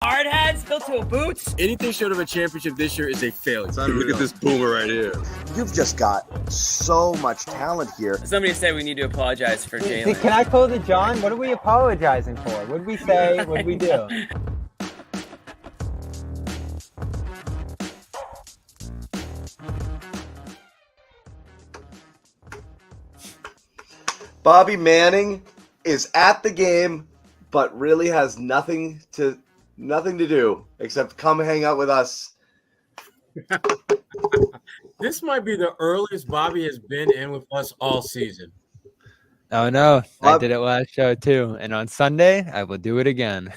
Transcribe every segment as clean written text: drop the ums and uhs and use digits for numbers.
Hard hats built to a boots. Anything short of a championship this year is a failure. Look at this boomer right here. You've just got so much talent here. Somebody said we need to apologize for Jalen. Can I call the John? What are we apologizing for? What did we say? What did we do? Bobby Manning is at the game, but really has nothing to do except come hang out with us. This might be the earliest Bobby has been in with us all season. Oh, no. I did it last show, too. And on Sunday, I will do it again.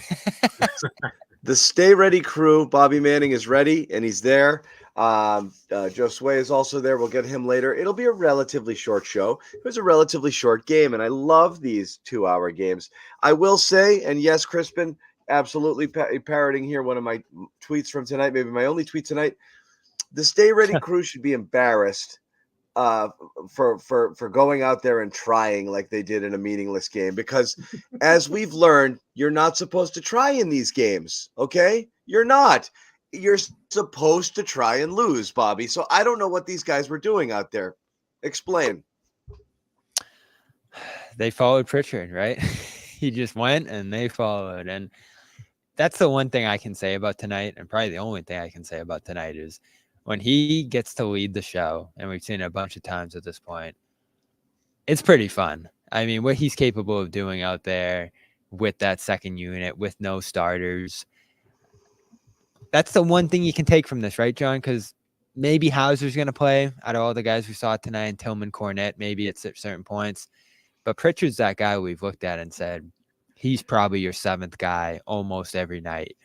The Stay Ready crew, Bobby Manning is ready, and he's there. Josue is also there. We'll get him later. It'll be a relatively short show. It was a relatively short game, and I love these 2-hour games. I will say, and yes, Crispin, absolutely parroting here one of my tweets from tonight, maybe my only tweet tonight. The Stay Ready crew should be embarrassed for going out there and trying like they did in a meaningless game, because as we've learned, you're not supposed to try in these games, okay? You're not. You're supposed to try and lose, Bobby. So I don't know what these guys were doing out there. Explain. They followed Pritchard, right? He just went and they followed. And that's the one thing I can say about tonight, and probably the only thing I can say about tonight, is when he gets to lead the show, and we've seen it a bunch of times at this point, it's pretty fun. I mean, what he's capable of doing out there with that second unit, with no starters, that's the one thing you can take from this, right, John? Because maybe Hauser's going to play out of all the guys we saw tonight, Tillman, Cornette, maybe at certain points. But Pritchard's that guy we've looked at and said, he's probably your seventh guy almost every night.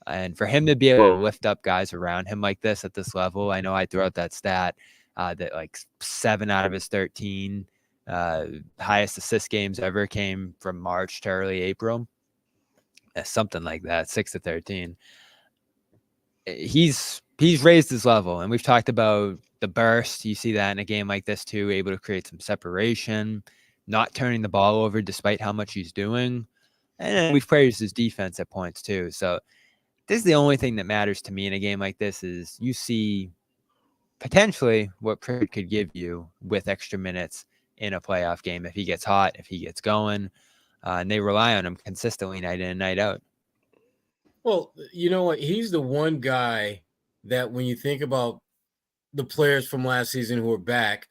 And for him to be able to lift up guys around him like this at this level, I know I threw out that stat that like 7 out of his 13 highest assist games ever came from March to early April. Something like that, 6 to 13. He's raised his level, and we've talked about the burst. You see that in a game like this too, able to create some separation, not turning the ball over despite how much he's doing. And we've praised his defense at points too. So this is the only thing that matters to me in a game like this, is you see potentially what Pritchard could give you with extra minutes in a playoff game if he gets hot, if he gets going, and they rely on him consistently night in and night out. Well, you know what? He's the one guy that when you think about the players from last season who are back,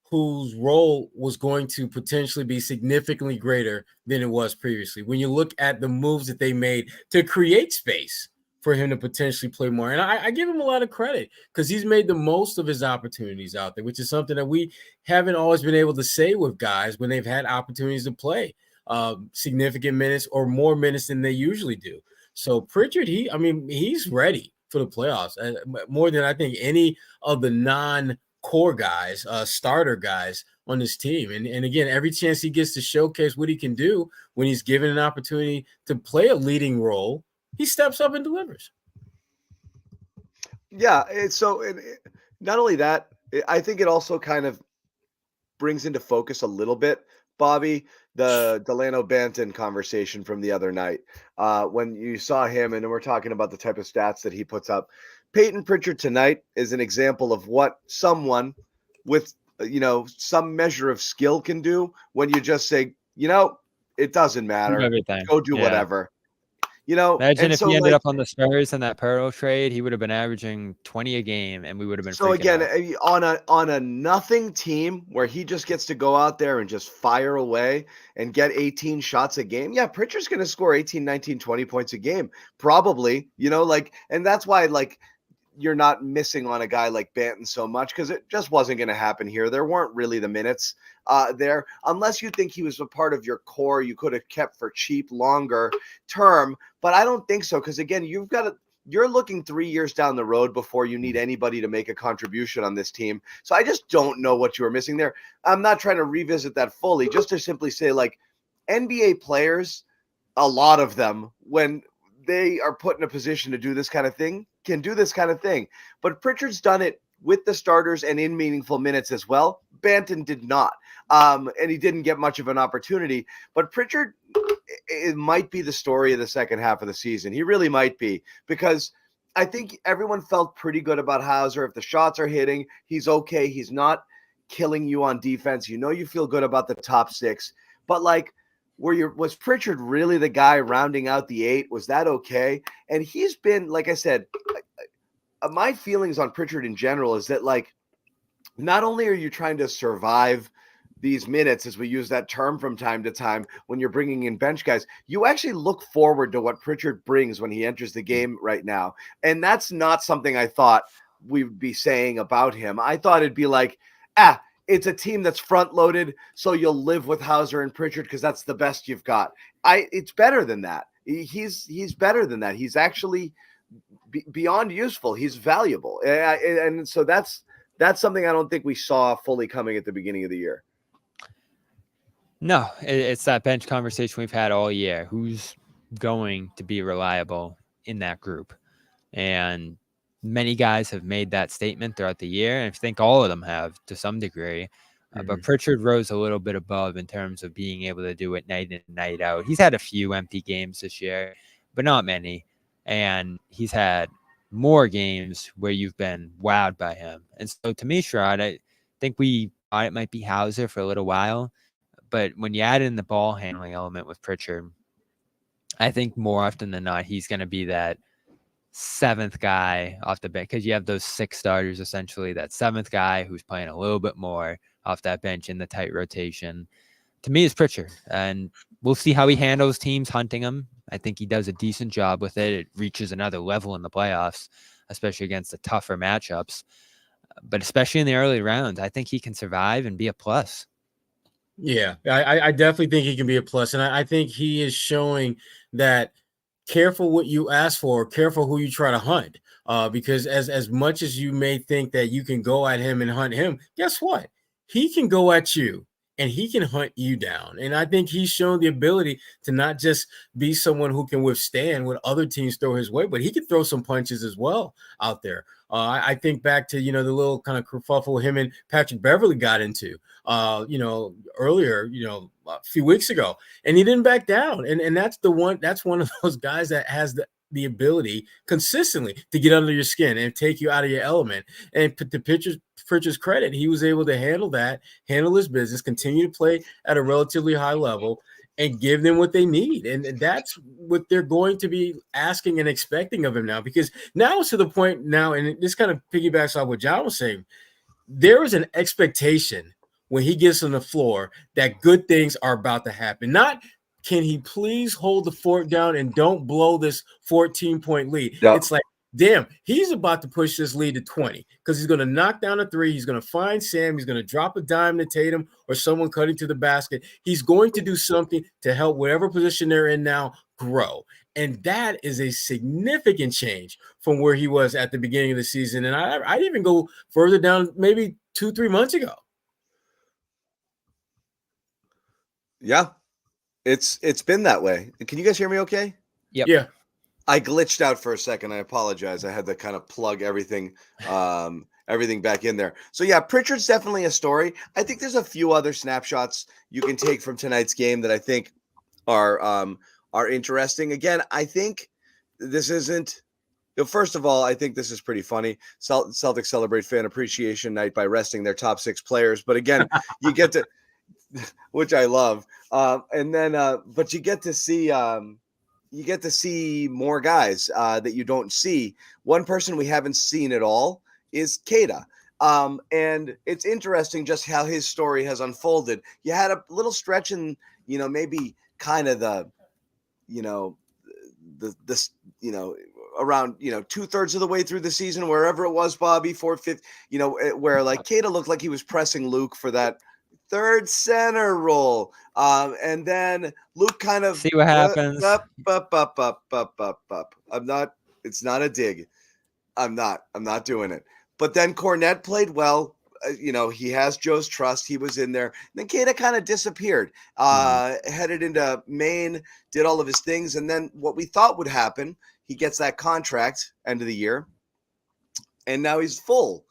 whose role was going to potentially be significantly greater than it was previously. When you look at the moves that they made to create space for him to potentially play more. And I give him a lot of credit because he's made the most of his opportunities out there, which is something that we haven't always been able to say with guys when they've had opportunities to play significant minutes or more minutes than they usually do. So Pritchard, he's ready for the playoffs more than I think any of the non-core guys, starter guys on this team. And again, every chance he gets to showcase what he can do when he's given an opportunity to play a leading role, he steps up and delivers. Yeah, not only that, I think it also kind of brings into focus a little bit, Bobby, the Delano Banton conversation from the other night. When you saw him, and we're talking about the type of stats that he puts up. Peyton Pritchard tonight is an example of what someone with, some measure of skill can do when you just say, it doesn't matter. Go do whatever. Imagine if he ended up on the Spurs in that Pearl trade, he would have been averaging 20 a game, and we would have been. So again, out. on a nothing team where he just gets to go out there and just fire away and get 18 shots a game. Yeah, Pritchard's going to score 18, 19, 20 points a game, probably. And that's why you're not missing on a guy like Banton so much, because it just wasn't going to happen here. There weren't really the minutes there, unless you think he was a part of your core you could have kept for cheap longer term. But I don't think so, because again, you're looking 3 years down the road before you need anybody to make a contribution on this team. So I just don't know what you were missing there. I'm not trying to revisit that fully, just to simply say, NBA players, a lot of them, when they are put in a position to do this kind of thing, can do this kind of thing. But Pritchard's done it with the starters and in meaningful minutes as well. Banton did not. And he didn't get much of an opportunity. But Pritchard, it might be the story of the second half of the season. He really might be, because I think everyone felt pretty good about Hauser. If the shots are hitting, he's okay. He's not killing you on defense. You feel good about the top six. But like, was Pritchard really the guy rounding out the eight? Was that okay? And he's been, like I said, my feelings on Pritchard in general is that, like, not only are you trying to survive these minutes, as we use that term from time to time, when you're bringing in bench guys, you actually look forward to what Pritchard brings when he enters the game right now. And that's not something I thought we would be saying about him. I thought it'd be like, it's a team that's front loaded, so you'll live with Hauser and Pritchard because that's the best you've got. It's better than that. He's better than that. He's actually beyond useful. He's valuable. And so that's something I don't think we saw fully coming at the beginning of the year. No, it's that bench conversation we've had all year. Who's going to be reliable in that group? And many guys have made that statement throughout the year, and I think all of them have to some degree. But Pritchard rose a little bit above in terms of being able to do it night in and night out. He's had a few empty games this year, but not many. And he's had more games where you've been wowed by him. And so to me, Sherrod, I think we thought it might be Hauser for a little while. But when you add in the ball handling element with Pritchard, I think more often than not, he's going to be that seventh guy off the bench, because you have those six starters, essentially, that seventh guy who's playing a little bit more off that bench in the tight rotation. To me, is Pritchard. And we'll see how he handles teams hunting him. I think he does a decent job with it. It reaches another level in the playoffs, especially against the tougher matchups. But especially in the early rounds, I think he can survive and be a plus. Yeah, I definitely think he can be a plus. And I think he is showing that careful what you ask for, careful who you try to hunt. Because as much as you may think that you can go at him and hunt him, guess what? He can go at you and he can hunt you down. And I think he's shown the ability to not just be someone who can withstand what other teams throw his way, but he can throw some punches as well out there. I think back to, the little kind of kerfuffle him and Patrick Beverley got into, earlier, a few weeks ago, and he didn't back down. And that's one of those guys that has the ability consistently to get under your skin and take you out of your element. And to Pritchard's credit, he was able to handle his business, continue to play at a relatively high level, and give them what they need. And that's what they're going to be asking and expecting of him now, because now it's to the point now, and this kind of piggybacks off what John was saying, there is an expectation when he gets on the floor that good things are about to happen. Not, can he please hold the fort down and don't blow this 14-point lead? Yep. It's like, damn, he's about to push this lead to 20 because he's going to knock down a three. He's going to find Sam. He's going to drop a dime to Tatum or someone cutting to the basket. He's going to do something to help whatever position they're in now grow. And that is a significant change from where he was at the beginning of the season. And I'd even go further down, maybe 2-3 months ago. Yeah, it's been that way. Can you guys hear me okay? Yep. Yeah. I glitched out for a second. I apologize. I had to kind of plug everything back in there. So yeah, Pritchard's definitely a story. I think there's a few other snapshots you can take from tonight's game that I think are interesting. Again, I think this isn't. First of all, I think this is pretty funny. Celtics celebrate fan appreciation night by resting their top 6 players. But again, you get to, which I love, and then but you get to see. You get to see more guys that you don't see. One person we haven't seen at all is Keita. And it's interesting just how his story has unfolded. You had a little stretch in, maybe kind of around, 2/3 of the way through the season, wherever it was, Bobby, 4/5, where like Keita looked like he was pressing Luke for that third center role. And then Luke kind of see what happens. Up. It's not a dig. I'm not doing it. But then Cornette played well. He has Joe's trust. He was in there. And then Keita kind of disappeared, headed into Maine, did all of his things. And then what we thought would happen, he gets that contract end of the year. And now he's full.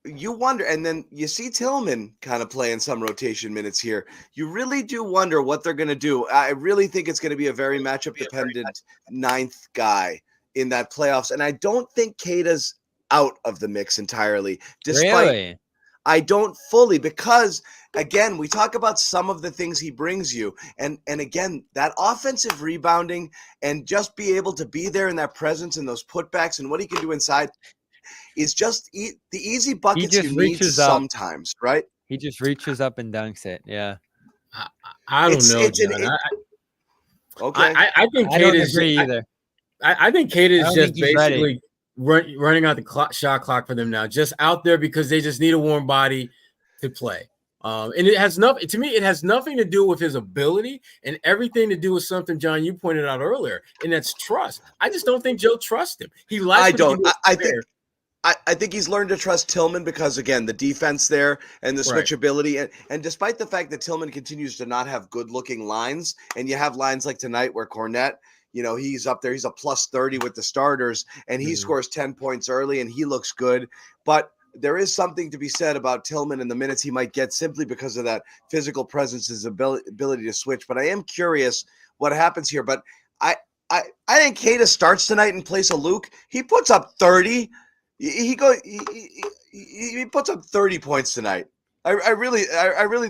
you wonder, and then you see Tillman kind of playing some rotation minutes here. You really do wonder what they're going to do. I really think it's going to be a very matchup dependent ninth guy in that playoffs. And I don't think Kata's out of the mix entirely, despite Really? I don't fully, because again, we talk about some of the things he brings you. And again, that offensive rebounding and just be able to be there in that presence and those putbacks and what he can do inside is just the easy buckets just you need reaches up. sometimes, right? He just reaches up and dunks it. Yeah. I don't know, It's an- John. Okay. I think I don't Kata's agree either. I think Kata is don't just think he's ready. basically running out the shot clock for them now, just out there because they just need a warm body to play. And it has nothing to me. It has nothing to do with his ability and everything to do with something, John, you pointed out earlier, and that's trust. I just don't think Joe trusts him. He likes. I don't. I think he's learned to trust Tillman because, again, the defense there and the Right. switchability. And despite the fact that Tillman continues to not have good-looking lines, and you have lines like tonight where Cornette, he's up there. He's a plus 30 with the starters, and he scores 10 points early, and he looks good. But there is something to be said about Tillman and the minutes he might get simply because of that physical presence, his ability to switch. But I am curious what happens here. But I think Kata starts tonight in place of Luke. He puts up 30. He puts up 30 points tonight. I really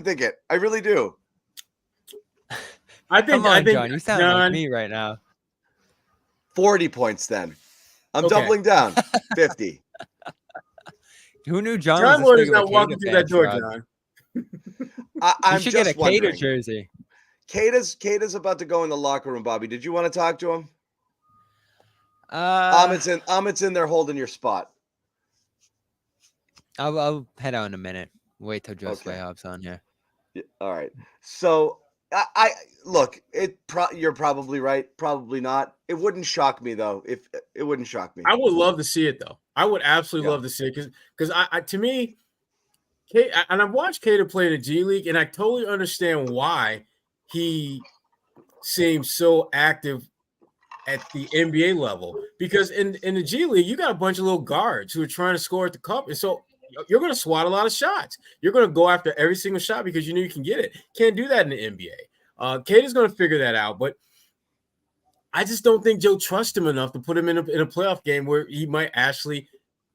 think it. I really do. Come on, John. You sound like me right now. 40 points then. I'm Okay. doubling down. 50. Who knew John John was Lord this is big of a not walking Kata through that fan, door, Sherrod? John. I'm You should just get a wondering. Kata jersey. Kata's about to go in the locker room, Bobby. Did you want to talk to him? Amit's in there holding your spot. I'll head out in a minute. Wait till Josue Okay. hops on here. Yeah, all right. So I look. You're probably right. Probably not. It wouldn't shock me though. If it wouldn't shock me. I would love to see it though. I would absolutely love to see it because I to me, and I've watched Kata play in the G League, and I totally understand why he seems so active at the NBA level. Because in the G League, you got a bunch of little guards who are trying to score at the cup, and so you're going to swat a lot of shots. You're going to go after every single shot because you know you can get it. Can't do that in the NBA. Kata's going to figure that out, but I just don't think Joe trusts him enough to put him in a playoff game where he might actually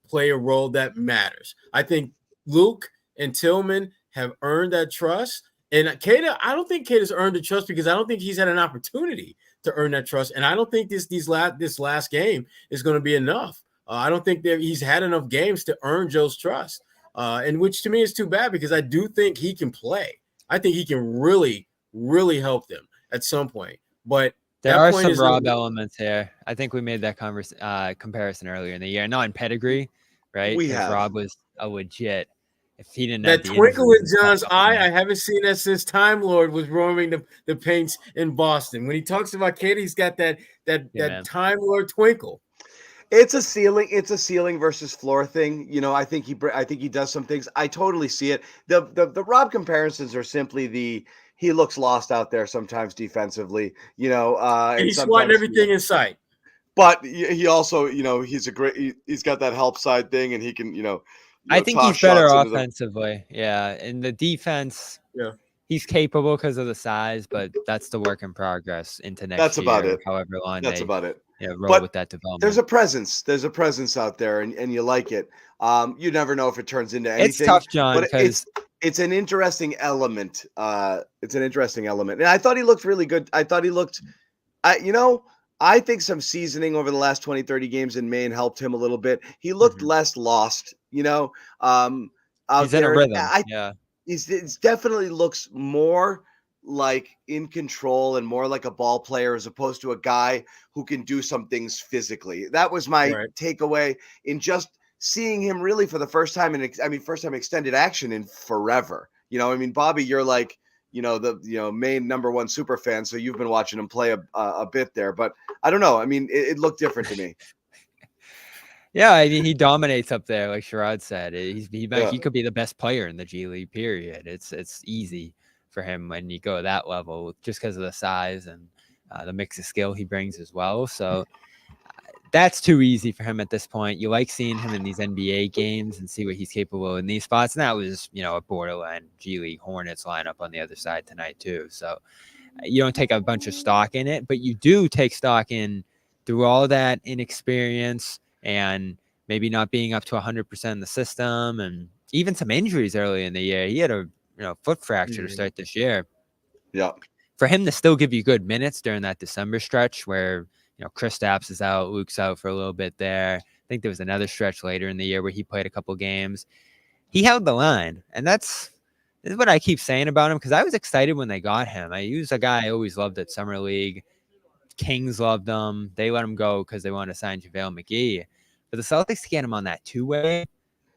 play a role that matters. I think Luke and Tillman have earned that trust. And Kata, I don't think Kata's earned the trust because I don't think he's had an opportunity to earn that trust. And I don't think this last game is going to be enough. I don't think that he's had enough games to earn Joe's trust. And which to me is too bad because I do think he can play. I think he can really, really help them at some point. But there are some Rob elements here. I think we made that comparison earlier in the year. Not in pedigree, right? We have. Rob was a legit. If he didn't that have twinkle in John's eye, I haven't seen that since Time Lord was roaming the paints in Boston. When he talks about Kata, he's got that Time Lord twinkle. It's a ceiling versus floor thing. I think he does some things. I totally see it. The Rob comparisons are simply he looks lost out there sometimes defensively, and he's swatting everything in sight. But he also, he's got that help side thing, and he can, I think he's better offensively. Yeah. In the defense, he's capable because of the size, but that's the work in progress into next year. That's about it. However long that's about it. Roll with that development. There's a presence out there, and you like it. You never know if it turns into anything. It's tough, John, but it's an interesting element. And I thought he looked really good. I thought he looked, I think some seasoning over the last 20, 30 games in Maine helped him a little bit. He looked less lost, he's in a rhythm. It definitely looks more like in control and more like a ball player as opposed to a guy who can do some things physically. That was my takeaway in just seeing him really for the first time first time extended action in forever. Bobby, you're like, the main number one super fan. So you've been watching him play a bit there, but I don't know. It looked different to me. Yeah, he dominates up there, like Sherrod said. He could be the best player in the G League, period. It's easy for him when you go to that level just because of the size and the mix of skill he brings as well. So that's too easy for him at this point. You like seeing him in these NBA games and see what he's capable of in these spots. And that was, a borderline G League Hornets lineup on the other side tonight too. So you don't take a bunch of stock in it, but you do take stock in through all that inexperience and maybe not being up to 100% in the system and even some injuries early in the year. He had a foot fracture to start this year. Yeah. For him to still give you good minutes during that December stretch where Kristaps is out, Luke's out for a little bit there. I think there was another stretch later in the year where he played a couple games. He held the line, and this is what I keep saying about him because I was excited when they got him. He was a guy I always loved at Summer League. Kings loved him. They let him go because they wanted to sign JaVale McGee. But the Celtics to get him on that two-way,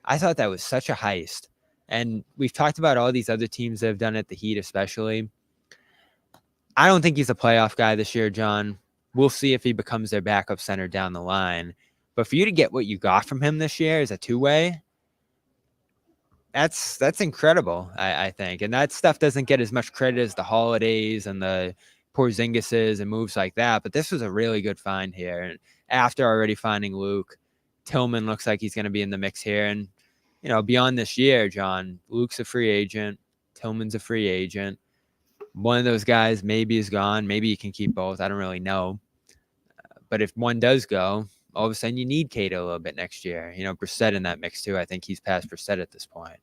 I thought that was such a heist. And we've talked about all these other teams that have done it, the Heat especially. I don't think he's a playoff guy this year, John. We'll see if he becomes their backup center down the line. But for you to get what you got from him this year as a two-way, that's incredible, I think. And that stuff doesn't get as much credit as the Holidays and the Porzingises and moves like that. But this was a really good find here. And after already finding Luke, Tillman looks like he's going to be in the mix here. And, beyond this year, John, Luke's a free agent. Tillman's a free agent. One of those guys maybe is gone. Maybe you can keep both. I don't really know. But if one does go, all of a sudden you need Kata a little bit next year. Brissett in that mix too. I think he's past Brissett at this point,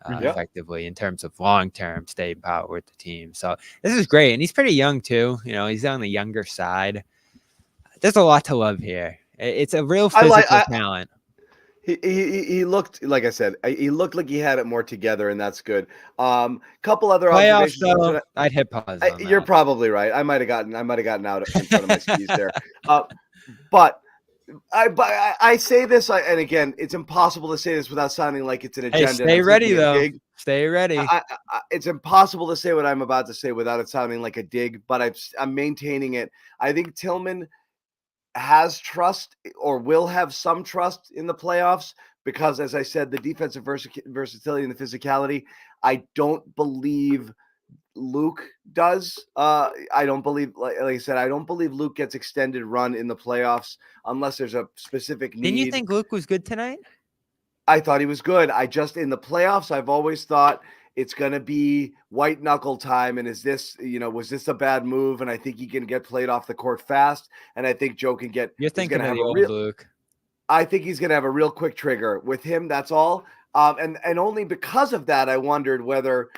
effectively, in terms of long-term staying power with the team. So this is great. And he's pretty young too. He's on the younger side. There's a lot to love here. It's a real physical talent. He looked, like I said, he looked like he had it more together, and that's good. Couple other Playoffs, observations. though, I'd hit pause. You're probably right. I might have gotten out in front of my skis there. But I say this, and again, it's impossible to say this without sounding like it's an agenda. Hey, stay ready though. Stay ready. It's impossible to say what I'm about to say without it sounding like a dig, but I'm maintaining it. I think Tillman has trust or will have some trust in the playoffs because, as I said, the defensive versatility and the physicality, I don't believe Luke does. I don't believe, like I said, I don't believe Luke gets extended run in the playoffs unless there's a specific need. Didn't you think Luke was good tonight? I thought he was good. In the playoffs, I've always thought it's going to be white knuckle time. And was this a bad move? And I think he can get played off the court fast. And I think Joe can get. You're thinking of the old Luke. I think he's going to have a real quick trigger with him. That's all. And only because of that, I wondered whether,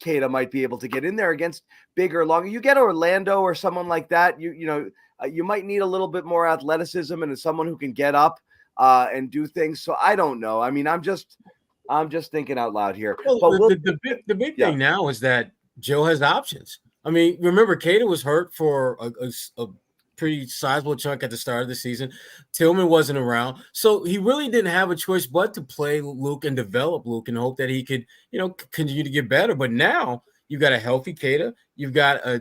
Kata might be able to get in there against bigger, longer. You get Orlando or someone like that. You might need a little bit more athleticism and someone who can get up and do things. So I don't know. I mean, I'm just thinking out loud here. Well, the big thing now is that Joe has options. I mean, remember, Kata was hurt for a pretty sizable chunk at the start of the season. Tillman wasn't around. So he really didn't have a choice but to play Luke and develop Luke and hope that he could, continue to get better. But now you've got a healthy Kata. You've got a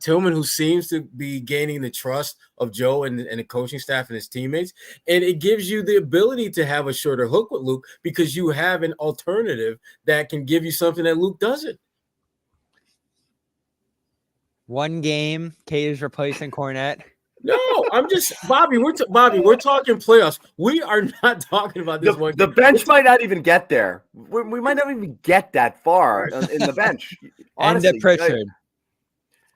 Tillman who seems to be gaining the trust of Joe and the coaching staff and his teammates. And it gives you the ability to have a shorter hook with Luke because you have an alternative that can give you something that Luke doesn't. One game, Kata's replacing Cornette. No, I'm just Bobby. We're talking playoffs. We are not talking about this one. The bench might not even get there. We might not even get that far in the bench. Honestly, and Pritchard.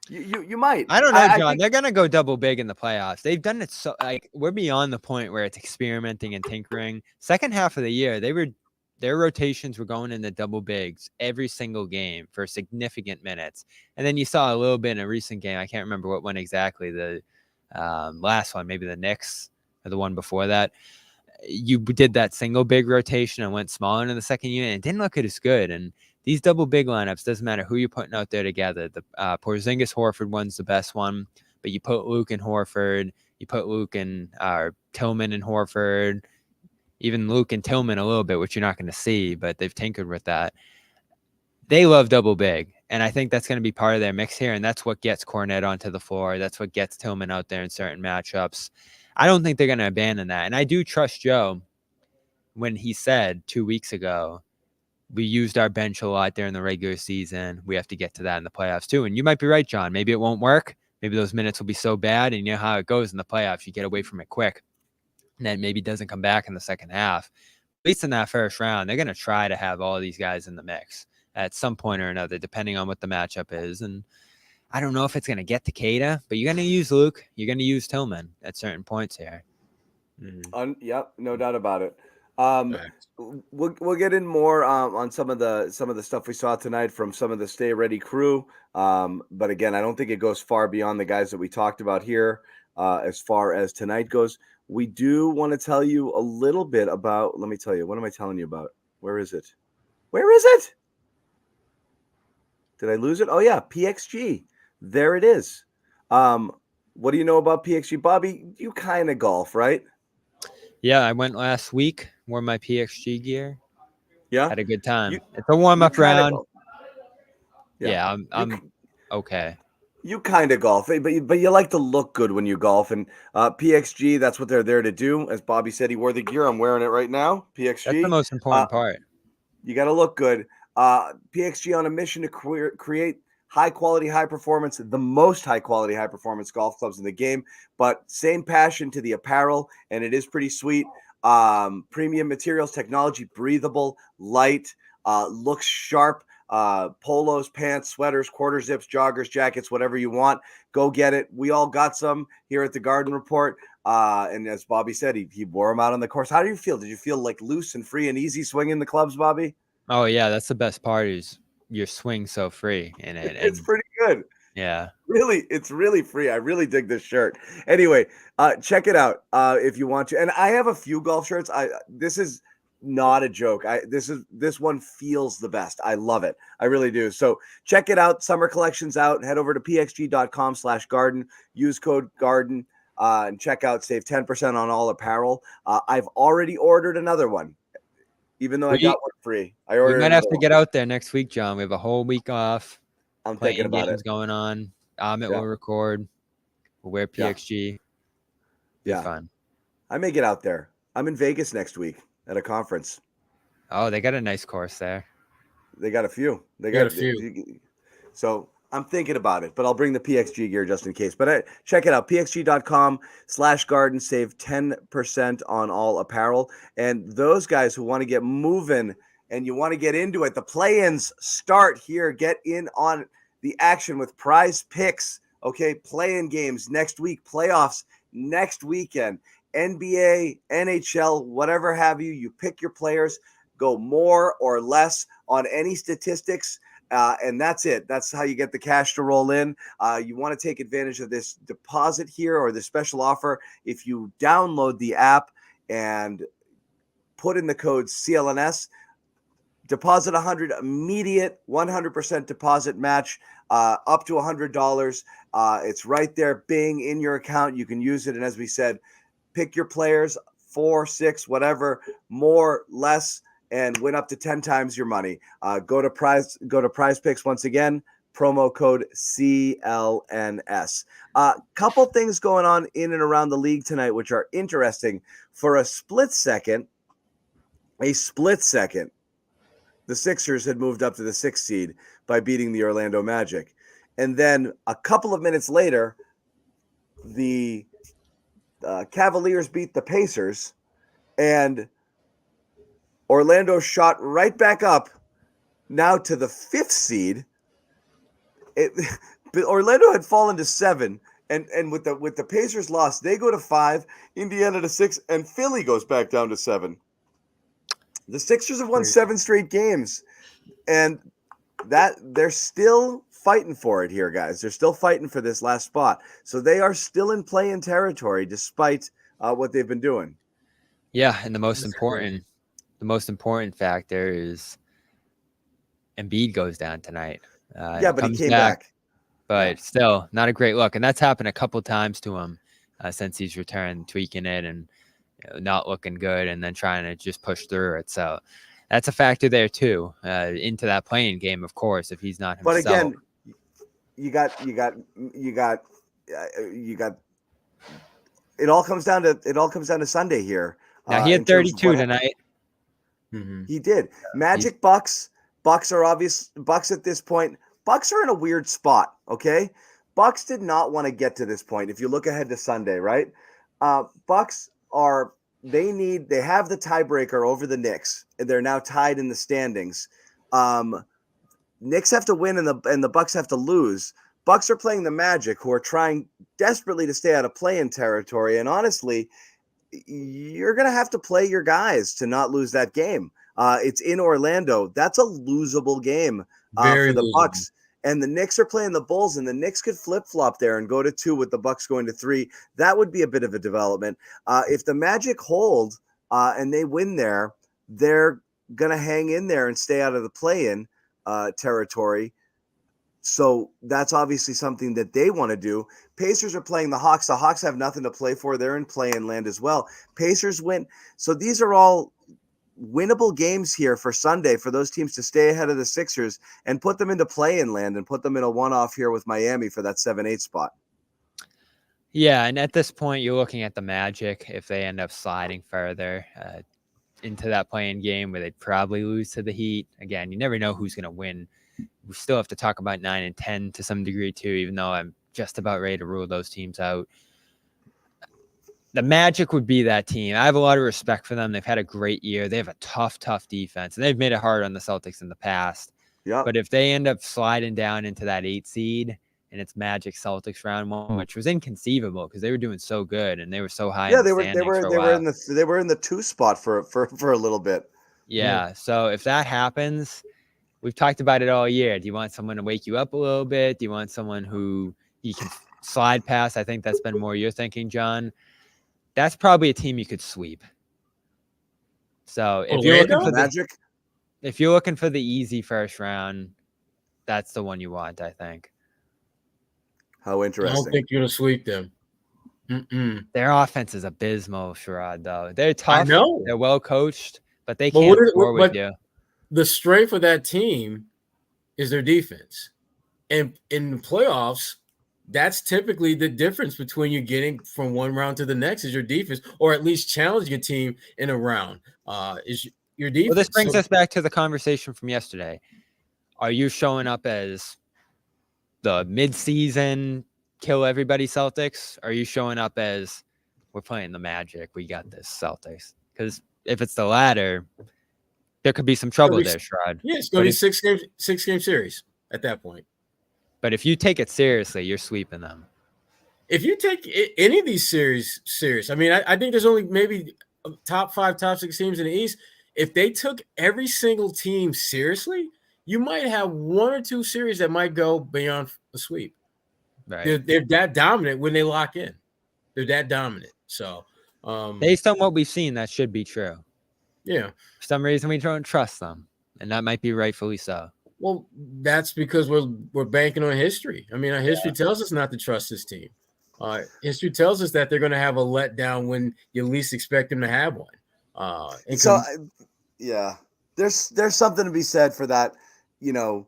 You might. I don't know, John. They're gonna go double big in the playoffs. They've done it so we're beyond the point where it's experimenting and tinkering. Second half of the year, their rotations were going into double bigs every single game for significant minutes. And then you saw a little bit in a recent game. I can't remember what one exactly. The last one, maybe the Knicks or the one before that. You did that single big rotation and went smaller in the second unit. And it didn't look as good. And these double big lineups, doesn't matter who you're putting out there together. The Porzingis Horford one's the best one. But you put Luke and Horford. You put Luke and Tillman and Horford. Even Luke and Tillman a little bit, which you're not going to see, but they've tinkered with that. They love double big, and I think that's going to be part of their mix here, and that's what gets Cornette onto the floor. That's what gets Tillman out there in certain matchups. I don't think they're going to abandon that, and I do trust Joe when he said 2 weeks ago, we used our bench a lot during the regular season. We have to get to that in the playoffs too, and you might be right, John. Maybe it won't work, maybe those minutes will be so bad, and you know how it goes in the playoffs. You get away from it quick, and then maybe doesn't come back in the second half. At least in that first round, they're going to try to have all these guys in the mix at some point or another, depending on what the matchup is. And I don't know if it's going to get to Cada, but you're going to use Luke. You're going to use Tillman at certain points here. Yep, no doubt about it. We'll get in more on some of the stuff we saw tonight from some of the Stay Ready crew. But again, I don't think it goes far beyond the guys that we talked about here. As far as tonight goes, we do want to tell you a little bit about. Let me tell you. What am I telling you about? Where is it? Where is it? Did I lose it? Oh yeah, PXG. There it is. What do you know about PXG, Bobby? You kind of golf, right? Yeah, I went last week, wore my PXG gear. Yeah. Had a good time. It's a warm-up round. Yeah, I'm okay. You kind of golf, but you like to look good when you golf. And PXG, that's what they're there to do. As Bobby said, he wore the gear. I'm wearing it right now. PXG. That's the most important part. You got to look good. PXG on a mission to create high-quality, high-performance, the most high-quality, high-performance golf clubs in the game, but same passion to the apparel, and it is pretty sweet. Premium materials, technology, breathable, light, looks sharp. Polos, pants, sweaters, quarter zips, joggers, jackets, whatever you want, go get it. We all got some here at the Garden Report. And as Bobby said, he wore them out on the course. How do you feel? Did you feel like loose and free and easy swinging the clubs, Bobby? Oh yeah, that's the best part is your swing so free in it. It's pretty good. Yeah. Really, it's really free. I really dig this shirt. Anyway, check it out if you want to. And I have a few golf shirts. This is not a joke. This one feels the best. I love it. I really do. So check it out. Summer collection's out. Head over to pxg.com/garden. Use code GARDEN and check out. Save 10% on all apparel. I've already ordered another one, even though I got one free. We might have to get out there next week, John. We have a whole week off. I'm thinking about it. Going on. Amit will record. We'll wear PXG. Yeah. Fun. I may get out there. I'm in Vegas next week at a conference. Oh, they got a nice course there. They got a few. They got a few. So I'm thinking about it, but I'll bring the PXG gear just in case. But check it out. pxg.com/garden. Save 10% on all apparel. And those guys who want to get moving and you want to get into it, the play-ins start here. Get in on the action with PrizePicks. Okay, play-in games next week, playoffs next weekend, NBA, NHL, whatever have you. You pick your players, go more or less on any statistics, and that's it. That's how you get the cash to roll in. You want to take advantage of this deposit here or the special offer. If you download the app and put in the code CLNS, deposit $100, immediate 100% deposit match, up to $100. It's right there, bing, in your account. You can use it. And as we said, pick your players, 4, 6, whatever, more, less, and win up to 10 times your money. Go to PrizePicks once again, promo code CLNS. Couple things going on in and around the league tonight, which are interesting. For a split second, the Sixers had moved up to the 6th seed by beating the Orlando Magic. And then a couple of minutes later, the Cavaliers beat the Pacers, and Orlando shot right back up now to the 5th seed. Orlando had fallen to 7, and with the Pacers loss, they go to 5, Indiana to 6, and Philly goes back down to 7. The Sixers have won 7 straight games, and that they're still fighting for it here, guys. They're still fighting for this last spot. So they are still in play-in territory despite what they've been doing. Yeah, and the most important factor is Embiid goes down tonight. But he came back. But still, not a great look. And that's happened a couple times to him since he's returned, tweaking it and not looking good, and then trying to just push through it. So that's a factor there too, into that playing game, of course, if he's not himself. But again, you got it all comes down to Sunday here. Now he had 32 tonight. Mm-hmm. He did. Magic, Bucks are obvious. Bucks at this point. Bucks are in a weird spot. Okay, Bucks did not want to get to this point. If you look ahead to Sunday, right? Bucks they have the tiebreaker over the Knicks. They're now tied in the standings. Knicks have to win and the Bucks have to lose. Bucks are playing the Magic, who are trying desperately to stay out of play-in territory. And honestly, you're going to have to play your guys to not lose that game. It's in Orlando. That's a losable game for the Bucks. And the Knicks are playing the Bulls, and the Knicks could flip-flop there and go to 2 with the Bucks going to 3. That would be a bit of a development. If the Magic hold and they win there, they're going to hang in there and stay out of the play-in territory. So that's obviously something that they want to do. Pacers are playing the Hawks. The Hawks have nothing to play for. They're in play-in land as well. Pacers win. So these are all winnable games here for Sunday for those teams to stay ahead of the Sixers and put them into play-in land and put them in a one-off here with Miami for that 7-8 spot. Yeah, and at this point, you're looking at the Magic if they end up sliding further into that play-in game where they'd probably lose to the Heat. Again, you never know who's going to win. We still have to talk about 9 and 10 to some degree too, even though I'm just about ready to rule those teams out. The Magic would be that team. I have a lot of respect for them. They've had a great year. They have a tough defense, and they've made it hard on the Celtics in the past. Yeah. But if they end up sliding down into that 8 seed and it's Magic Celtics round 1, which was inconceivable because they were doing so good and they were so high. Yeah, they were in the 2 spot for a little bit. Yeah. So if that happens, we've talked about it all year. Do you want someone to wake you up a little bit? Do you want someone who you can slide past? I think that's been more your thinking, John. That's probably a team you could sweep. So if you're looking for Magic, if you're looking for the easy first round, that's the one you want, I think. How interesting. I don't think you're going to sweep them. Their offense is abysmal, Sherrod, though. They're tough. I know. They're well coached, but they can't score with you. The strength of that team is their defense. And in the playoffs, that's typically the difference between you getting from one round to the next is your defense, or at least challenging a team in a round is your defense. Well, this brings us back to the conversation from yesterday. Are you showing up as the mid-season kill everybody Celtics? Or are you showing up as we're playing the Magic? We got this Celtics. Because if it's the latter, there could be some trouble there, Sherrod. Yeah, it's going to be six game series at that point. But if you take it seriously, you're sweeping them. If you take any of these series serious, I mean, I think there's only maybe top 5, top 6 teams in the East. If they took every single team seriously, you might have 1 or 2 series that might go beyond a sweep. Right. They're that dominant when they lock in. They're that dominant. So, based on what we've seen, that should be true. Yeah. For some reason, we don't trust them, and that might be rightfully so. Well, that's because we're banking on history. I mean, our history tells us not to trust this team. History tells us that they're going to have a letdown when you least expect them to have one. There's something to be said for that. You know,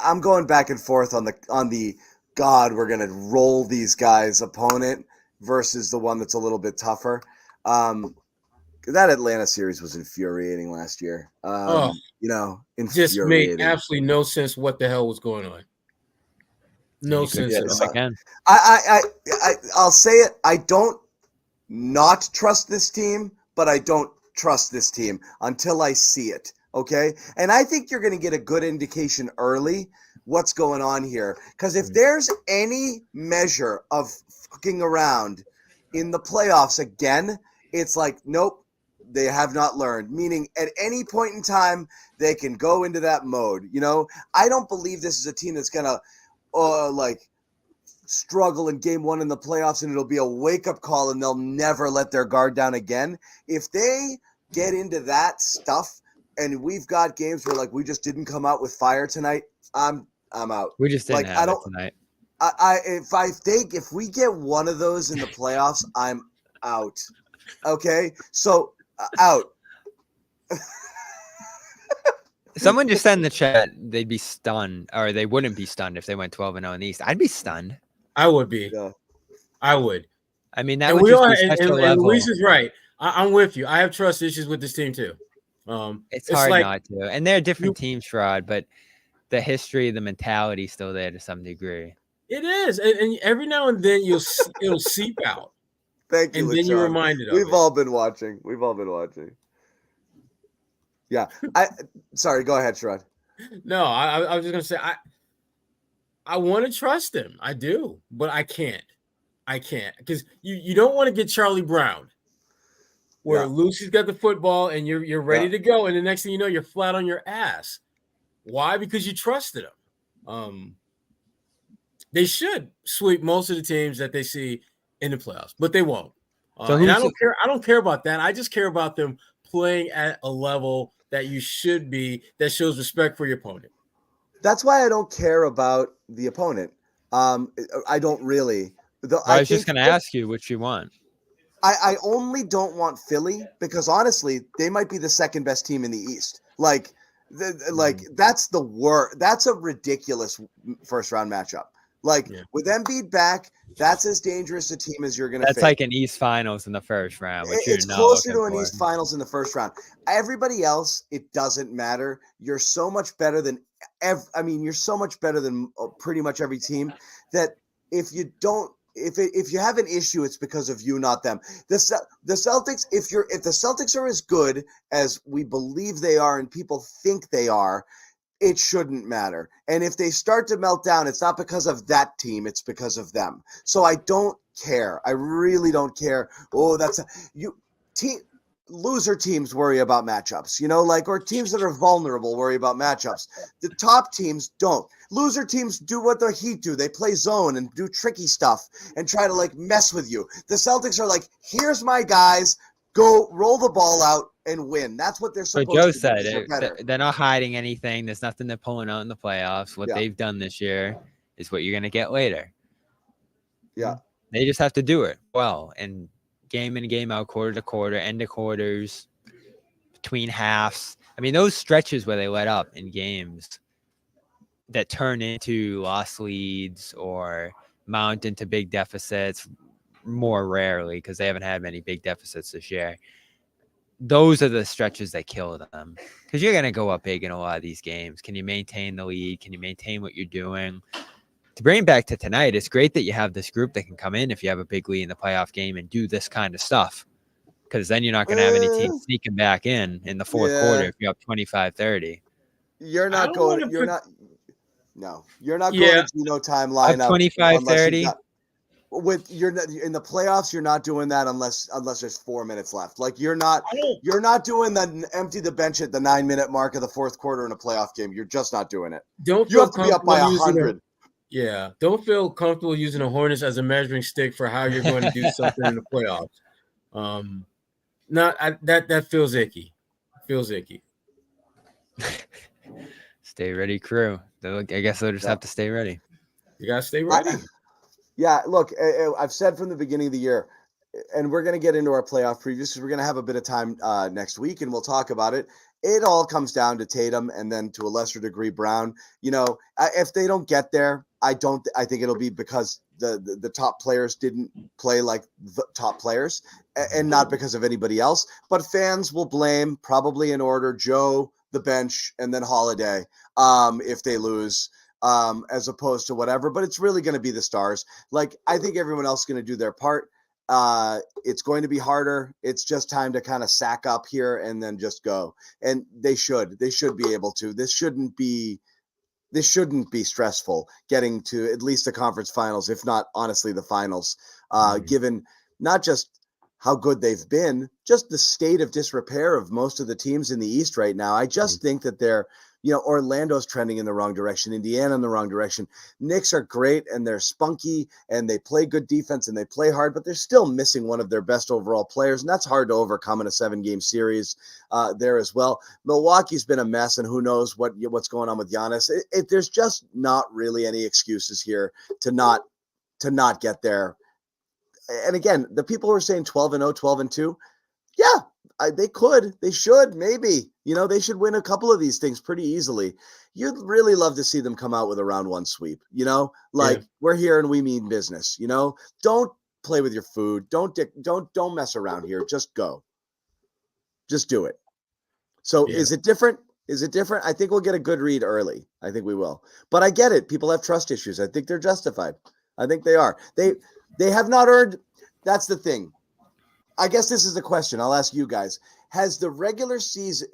I'm going back and forth on the God, we're going to roll these guys opponent versus the one that's a little bit tougher. That Atlanta series was infuriating last year. Infuriating. Just made absolutely no sense what the hell was going on. No sense at all. I'll say it. I don't not trust this team, but I don't trust this team until I see it. Okay. And I think you're going to get a good indication early what's going on here. Because if there's any measure of fucking around in the playoffs again, it's like, nope, they have not learned. Meaning at any point in time, they can go into that mode. You know, I don't believe this is a team that's going to struggle in game 1 in the playoffs and it'll be a wake-up call and they'll never let their guard down again. If they get into that stuff and we've got games where we just didn't come out with fire tonight, I'm out. We just didn't have it tonight. If we get one of those in the playoffs, I'm out. Okay, so out. Someone just said in the chat they'd be stunned, or they wouldn't be stunned if they went 12-0 in the East. I'd be stunned. I would be. Yeah. I would. I mean, that would just be such a level. And Luis is right. I'm with you. I have trust issues with this team too. It's hard not to. And they're different teams, Sherrod, but the history, the mentality still there to some degree. It is, and every now and then it'll seep out, Thank you, and then you're LaShawn. reminded of We've it. all been watching. Yeah. Sorry, go ahead, Sherrod. No, I was just gonna say I want to trust him. I do, but I can't because you don't want to get Charlie Brown, where Lucy's got the football and you're ready to go, and the next thing you know, you're flat on your ass. Why? Because you trusted him. They should sweep most of the teams that they see in the playoffs, but they won't. And I don't care. I don't care about that. I just care about them playing at a level that you should be, that shows respect for your opponent. That's why I don't care about the opponent. I don't really. I was just going to ask you what you want. I only don't want Philly because honestly, they might be the second best team in the East. That's the worst. That's a ridiculous first round matchup. With Embiid back, that's as dangerous a team as you're going to face. That's like an East Finals in the first round. Which it's closer to an East Finals in the first round. Everybody else, it doesn't matter. You're so much better than you're so much better than pretty much every team that if you have an issue, it's because of you, not them. The Celtics, if the Celtics are as good as we believe they are and people think they are, it shouldn't matter. And if they start to melt down, it's not because of that team, it's because of them. So I don't care. I really don't care. Loser teams worry about matchups, or teams that are vulnerable worry about matchups. The top teams don't. Loser teams do what the Heat do. They play zone and do tricky stuff and try to mess with you. The Celtics are here's my guys, go roll the ball out and win. That's what they're supposed to do. But Joe said they're not hiding anything. There's nothing they're pulling out in the playoffs. What they've done this year is what you're going to get later. Yeah. They just have to do it well. And game in, game out, quarter to quarter, end of quarters, between halves. I mean, those stretches where they let up in games that turn into lost leads or mount into big deficits more rarely because they haven't had many big deficits this year. Those are the stretches that kill them because you're going to go up big in a lot of these games. Can you maintain the lead? Can you maintain what you're doing? To bring back to tonight, it's great that you have this group that can come in if you have a big lead in the playoff game and do this kind of stuff because then you're not going to have any teams sneaking back in the fourth quarter if you're up 25-30. You're not going to Geno time lineup 25-30. In the playoffs, you're not doing that unless there's 4 minutes left. You're not doing the empty the bench at the 9-minute mark of the fourth quarter in a playoff game. You're just not doing it. You have to be up by 100. Yeah, don't feel comfortable using the Hornets as a measuring stick for how you're going to do something in the playoffs. That feels icky. Stay ready, crew. I guess they'll just have to stay ready. You gotta stay ready. Look, I've said from the beginning of the year, and we're going to get into our playoff previews because we're going to have a bit of time next week, and we'll talk about it. It all comes down to Tatum and then to a lesser degree Brown. If they don't get there, I think it'll be because the top players didn't play like the top players and not because of anybody else. But fans will blame, probably in order, Joe, the bench, and then Holiday if they lose. As opposed to whatever, but it's really going to be the stars. I think everyone else is going to do their part. It's going to be harder. It's just time to kind of sack up here and then just go. And they should be able to. This shouldn't be stressful getting to at least the conference finals, if not honestly the finals, given not just how good they've been, just the state of disrepair of most of the teams in the East right now. I just think that they're, Orlando's trending in the wrong direction, Indiana in the wrong direction. Knicks are great and they're spunky and they play good defense and they play hard, but they're still missing one of their best overall players. And that's hard to overcome in a 7-game series there as well. Milwaukee's been a mess and who knows what's going on with Giannis. There's just not really any excuses here to not get there. And again, the people who are saying 12-0, 12-2, yeah, they could, they should, maybe, they should win a couple of these things pretty easily. You'd really love to see them come out with a round one sweep, we're here and we mean business, don't play with your food. Don't mess around here. Just go, just do it. So Is it different? Is it different? I think we'll get a good read early. I think we will. But I get it. People have trust issues. I think they're justified. I think they are. They have not earned. That's the thing. I guess this is the question. I'll ask you guys. Has the regular season,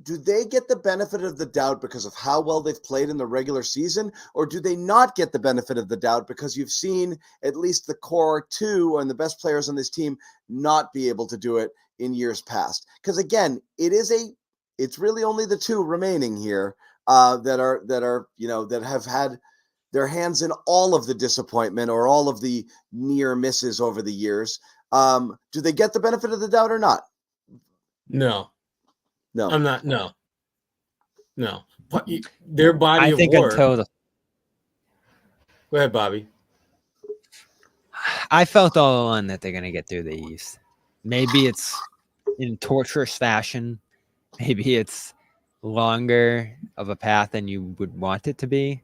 do they get the benefit of the doubt because of how well they've played in the regular season? Or do they not get the benefit of the doubt because you've seen at least the core two and the best players on this team not be able to do it in years past? Because again, it's really only the two remaining here that have had their hands in all of the disappointment or all of the near misses over the years. Do they get the benefit of the doubt or not? No. No. I'm not. No. Their body of work. Go ahead, Bobby. I felt all along that they're going to get through the East. Maybe it's in torturous fashion. Maybe it's longer of a path than you would want it to be.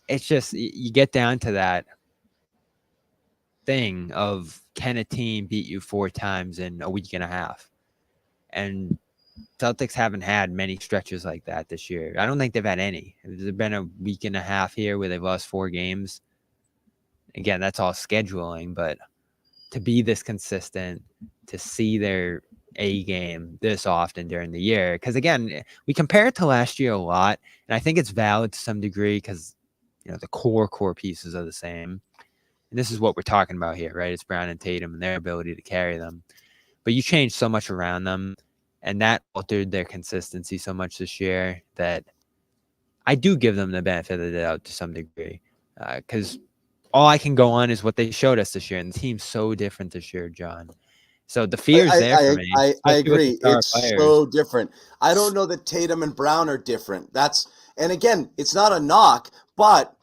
It's just you get down to that thing of, can a team beat you 4 times in a week and a half? And Celtics haven't had many stretches like that this year. I don't think they've had any. There's been a week and a half here where they've lost 4 games. Again, that's all scheduling, but to be this consistent, to see their A game this often during the year, because again, we compare it to last year a lot, and I think it's valid to some degree because the core pieces are the same. And this is what we're talking about here, right? It's Brown and Tatum and their ability to carry them. But you change so much around them, and that altered their consistency so much this year that I do give them the benefit of the doubt to some degree. Because all I can go on is what they showed us this year, and the team's so different this year, John. So the fear is there for me. I agree. It's so different. I don't know that Tatum and Brown are different. And again, it's not a knock, but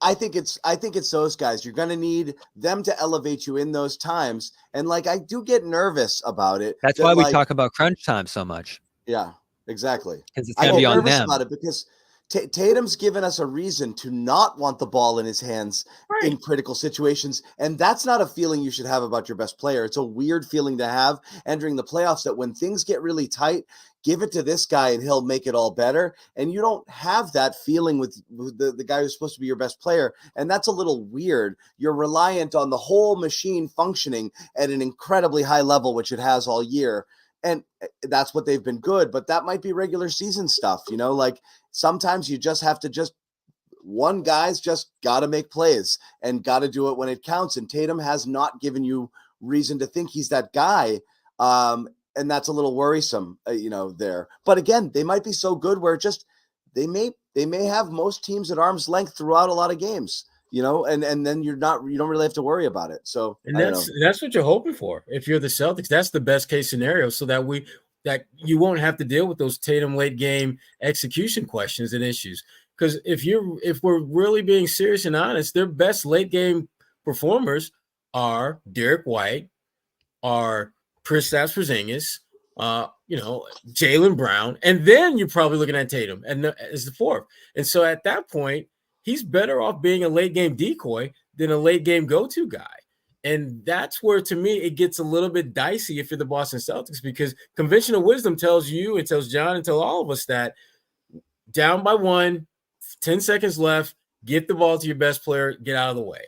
I think it's those guys. You're going to need them to elevate you in those times. And I do get nervous about it. That's why we talk about crunch time so much. Yeah, exactly. Because it's going to be on them. About it because Tatum's given us a reason to not want the ball in his hands in critical situations. And that's not a feeling you should have about your best player. It's a weird feeling to have entering the playoffs, that when things get really tight, give it to this guy and he'll make it all better. And you don't have that feeling with the guy who's supposed to be your best player. And that's a little weird. You're reliant on the whole machine functioning at an incredibly high level, which it has all year. And that's what they've been good, but that might be regular season stuff. Sometimes you just have to one guy's just got to make plays and got to do it when it counts. And Tatum has not given you reason to think he's that guy. And that's a little worrisome, there. But again, they might be so good where they may have most teams at arm's length throughout a lot of games, and then you don't really have to worry about it. So that's what you're hoping for. If you're the Celtics, that's the best case scenario, so that you won't have to deal with those Tatum late game execution questions and issues. Because if we're really being serious and honest, their best late game performers are Derek White, are Kristaps Porzingis, Jaylen Brown, and then you're probably looking at Tatum as the fourth. And so at that point, he's better off being a late game decoy than a late game go-to guy. And that's where, to me, it gets a little bit dicey if you're the Boston Celtics, because conventional wisdom tells you, it tells John, and tells all of us that down by 1, 10 seconds left, get the ball to your best player, get out of the way.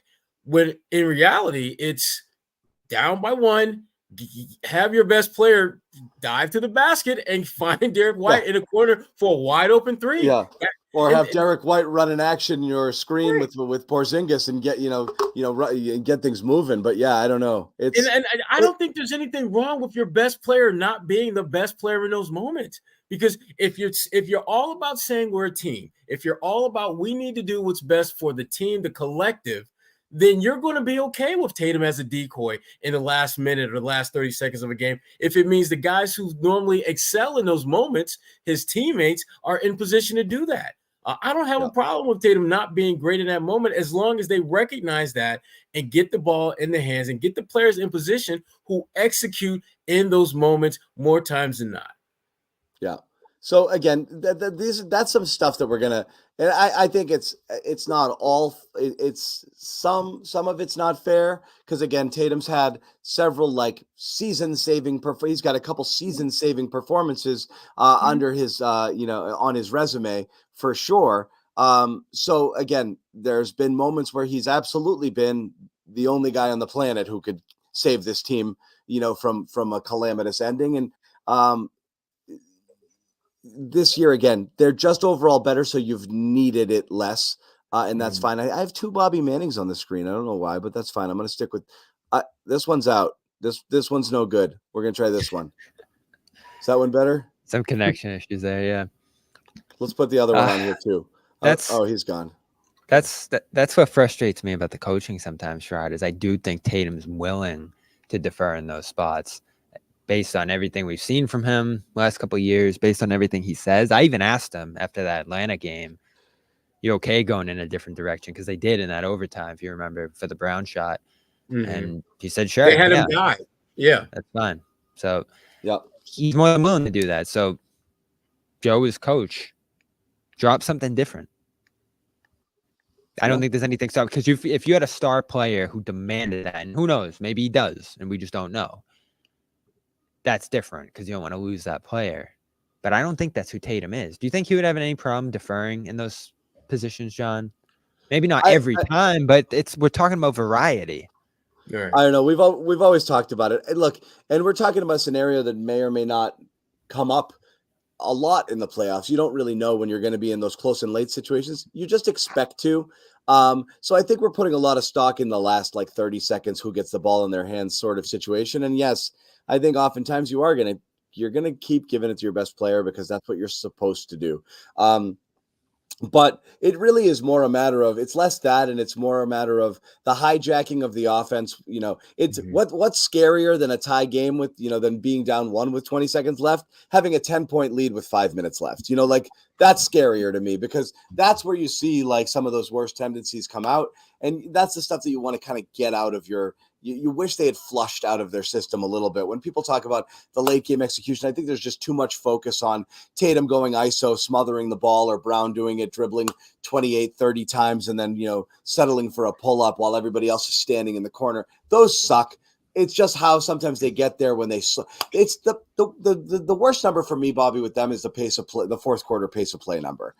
When in reality, it's down by 1, have your best player dive to the basket and find Derek White in a corner for a wide open 3. Yeah. Or have Derek White run an action your screen with Porzingis and get things moving. But yeah, I don't know. And I don't think there's anything wrong with your best player not being the best player in those moments. Because if you're all about saying we're a team, if you're all about we need to do what's best for the team, the collective, then you're going to be okay with Tatum as a decoy in the last minute or the last 30 seconds of a game. If it means the guys who normally excel in those moments, his teammates, are in position to do that. I don't have a problem with Tatum not being great in that moment, as long as they recognize that and get the ball in the hands and get the players in position who execute in those moments more times than not. Yeah. So again, that's some stuff that we're gonna. And I think it's not all. It's some of it's not fair because again, Tatum's had several like season-saving. He's got a couple season-saving performances under his on his resume for sure. So again, there's been moments where he's absolutely been the only guy on the planet who could save this team, from a calamitous ending. And this year, again, they're just overall better, so you've needed it less, and that's fine. I have 2 Bobby Mannings on the screen. I don't know why, but that's fine. I'm going to stick with this one's out. This one's no good. We're going to try this one. Is that one better? Some connection issues there, yeah. Let's put the other one on here too. He's gone. That's what frustrates me about the coaching sometimes, Sherrod, is I do think Tatum's willing to defer in those spots based on everything we've seen from him last couple of years, based on everything he says. I even asked him after that Atlanta game, you okay going in a different direction? Because they did in that overtime, if you remember, for the Brown shot. Mm-hmm. And he said, sure. They had him die. Yeah. That's fine. So yep. He's more than willing to do that. So Joe is coach. Drop something different. I don't think there's anything so because if you had a star player who demanded that, and who knows, maybe he does, and we just don't know. That's different because you don't want to lose that player. But I don't think that's who Tatum is. Do you think he would have any problem deferring in those positions, John? Maybe not every time, but we're talking about variety. Right. I don't know. We've always talked about it. And look, and we're talking about a scenario that may or may not come up a lot in the playoffs. You don't really know when you're going to be in those close and late situations. You just expect to. So I think we're putting a lot of stock in the last 30 seconds, who gets the ball in their hands sort of situation. And yes, I think oftentimes you're going to keep giving it to your best player because that's what you're supposed to do. But it really is more a matter of, it's less that, and it's more a matter of the hijacking of the offense. It's what's scarier than a tie game with, than being down 1 with 20 seconds left, having a 10-point lead with 5 minutes left, that's scarier to me because that's where you see some of those worst tendencies come out. And that's the stuff that you want to kind of get out of you wish they had flushed out of their system a little bit. When people talk about the late game execution, I think there's just too much focus on Tatum going ISO, smothering the ball, or Brown doing it, dribbling 28, 30 times, and then, settling for a pull-up while everybody else is standing in the corner. Those suck. It's just how sometimes they get there when they it's the worst number for me, Bobby, with them is the pace of play, the fourth quarter pace of play number,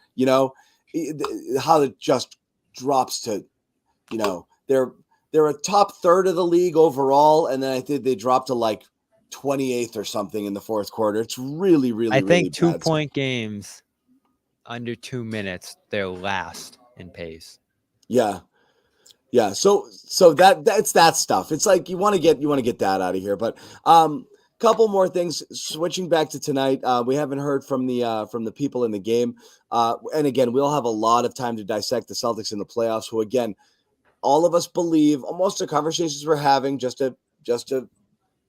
how it just drops to, they're a top third of the league overall, and then I think they dropped to 28th or something in the fourth quarter. It's really, really, I think really 2-point games under 2 minutes, they're last in pace. Yeah. Yeah. So that's that stuff. It's you want to get that out of here. But couple more things. Switching back to tonight, we haven't heard from the people in the game. And again, we'll have a lot of time to dissect the Celtics in the playoffs, who again, all of us believe, almost the conversations we're having, just to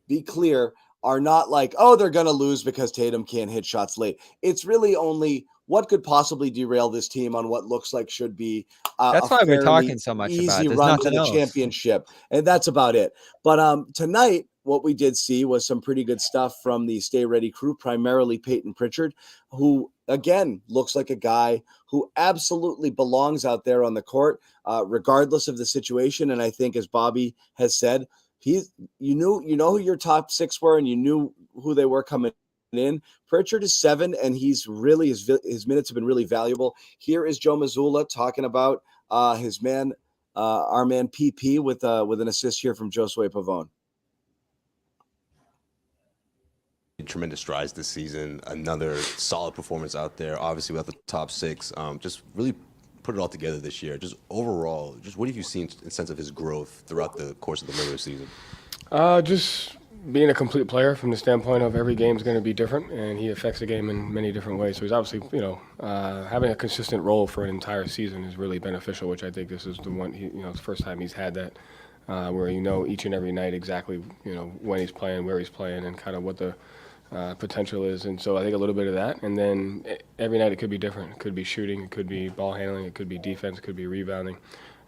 be clear, are not they're going to lose because Tatum can't hit shots late. It's really only what could possibly derail this team on what looks like should be that's why we're talking so much about it. There's run to nothing the else. Championship, and that's about it. But tonight, what we did see was some pretty good stuff from the Stay Ready crew, primarily Peyton Pritchard, who again looks like a guy who absolutely belongs out there on the court, regardless of the situation. And I think, as Bobby has said, you know who your top 6 were, and you knew who they were coming in. Pritchard is 7, and he's really his minutes have been really valuable. Here is Joe Mazzulla talking about our man PP with an assist here from Josue Pavon. Tremendous strides this season. Another solid performance out there. Obviously, without the top 6, just really put it all together this year. Just overall, just what have you seen in sense of his growth throughout the course of the regular season? Just being a complete player from the standpoint of every game is going to be different, and he affects the game in many different ways. So he's obviously, having a consistent role for an entire season is really beneficial, which I think this is the one, it's the first time he's had that, where each and every night exactly, when he's playing, where he's playing, and kind of what the potential is. And so I think a little bit of that, and then every night it could be different. It could be shooting, it could be ball handling, it could be defense, it could be rebounding.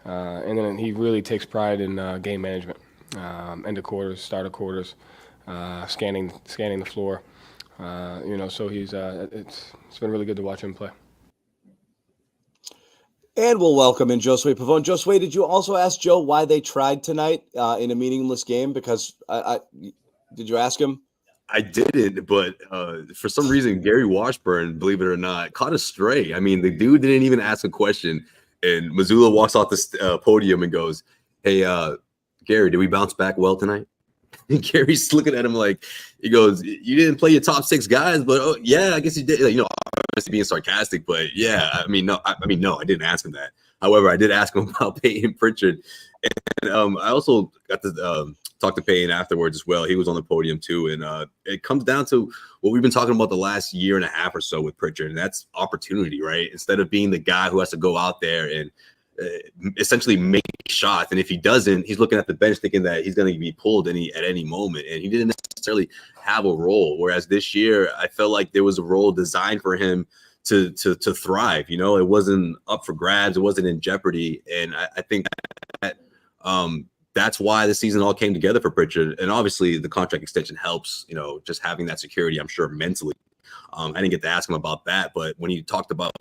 And then he really takes pride in game management, end of quarters, start of quarters, scanning the floor. So he's it's been really good to watch him play. And we'll welcome in Josue Pavon. Josue, did you also ask Joe why they tried tonight in a meaningless game? Because did you ask him? I didn't, but for some reason, Gary Washburn, believe it or not, caught a stray. I mean, the dude didn't even ask a question, and Mazzulla walks off the podium and goes, "Hey, Gary, did we bounce back well tonight?" And Gary's looking at him like, he goes, "You didn't play your top 6 guys, but yeah, I guess you did." Obviously being sarcastic, but yeah, no, I didn't ask him that. However, I did ask him about Peyton Pritchard, and I also got to talk to Peyton afterwards as well. He was on the podium too, and it comes down to what we've been talking about the last year and a half or so with Pritchard, and that's opportunity, right? Instead of being the guy who has to go out there and essentially make shots, and if he doesn't, he's looking at the bench thinking that he's going to be pulled at any moment, and he didn't necessarily have a role. Whereas this year, I felt like there was a role designed for him to thrive. It wasn't up for grabs, it wasn't in jeopardy, and I think that that's why the season all came together for Pritchard. And obviously, the contract extension helps. Just having that security, I'm sure mentally. I didn't get to ask him about that, but when he talked about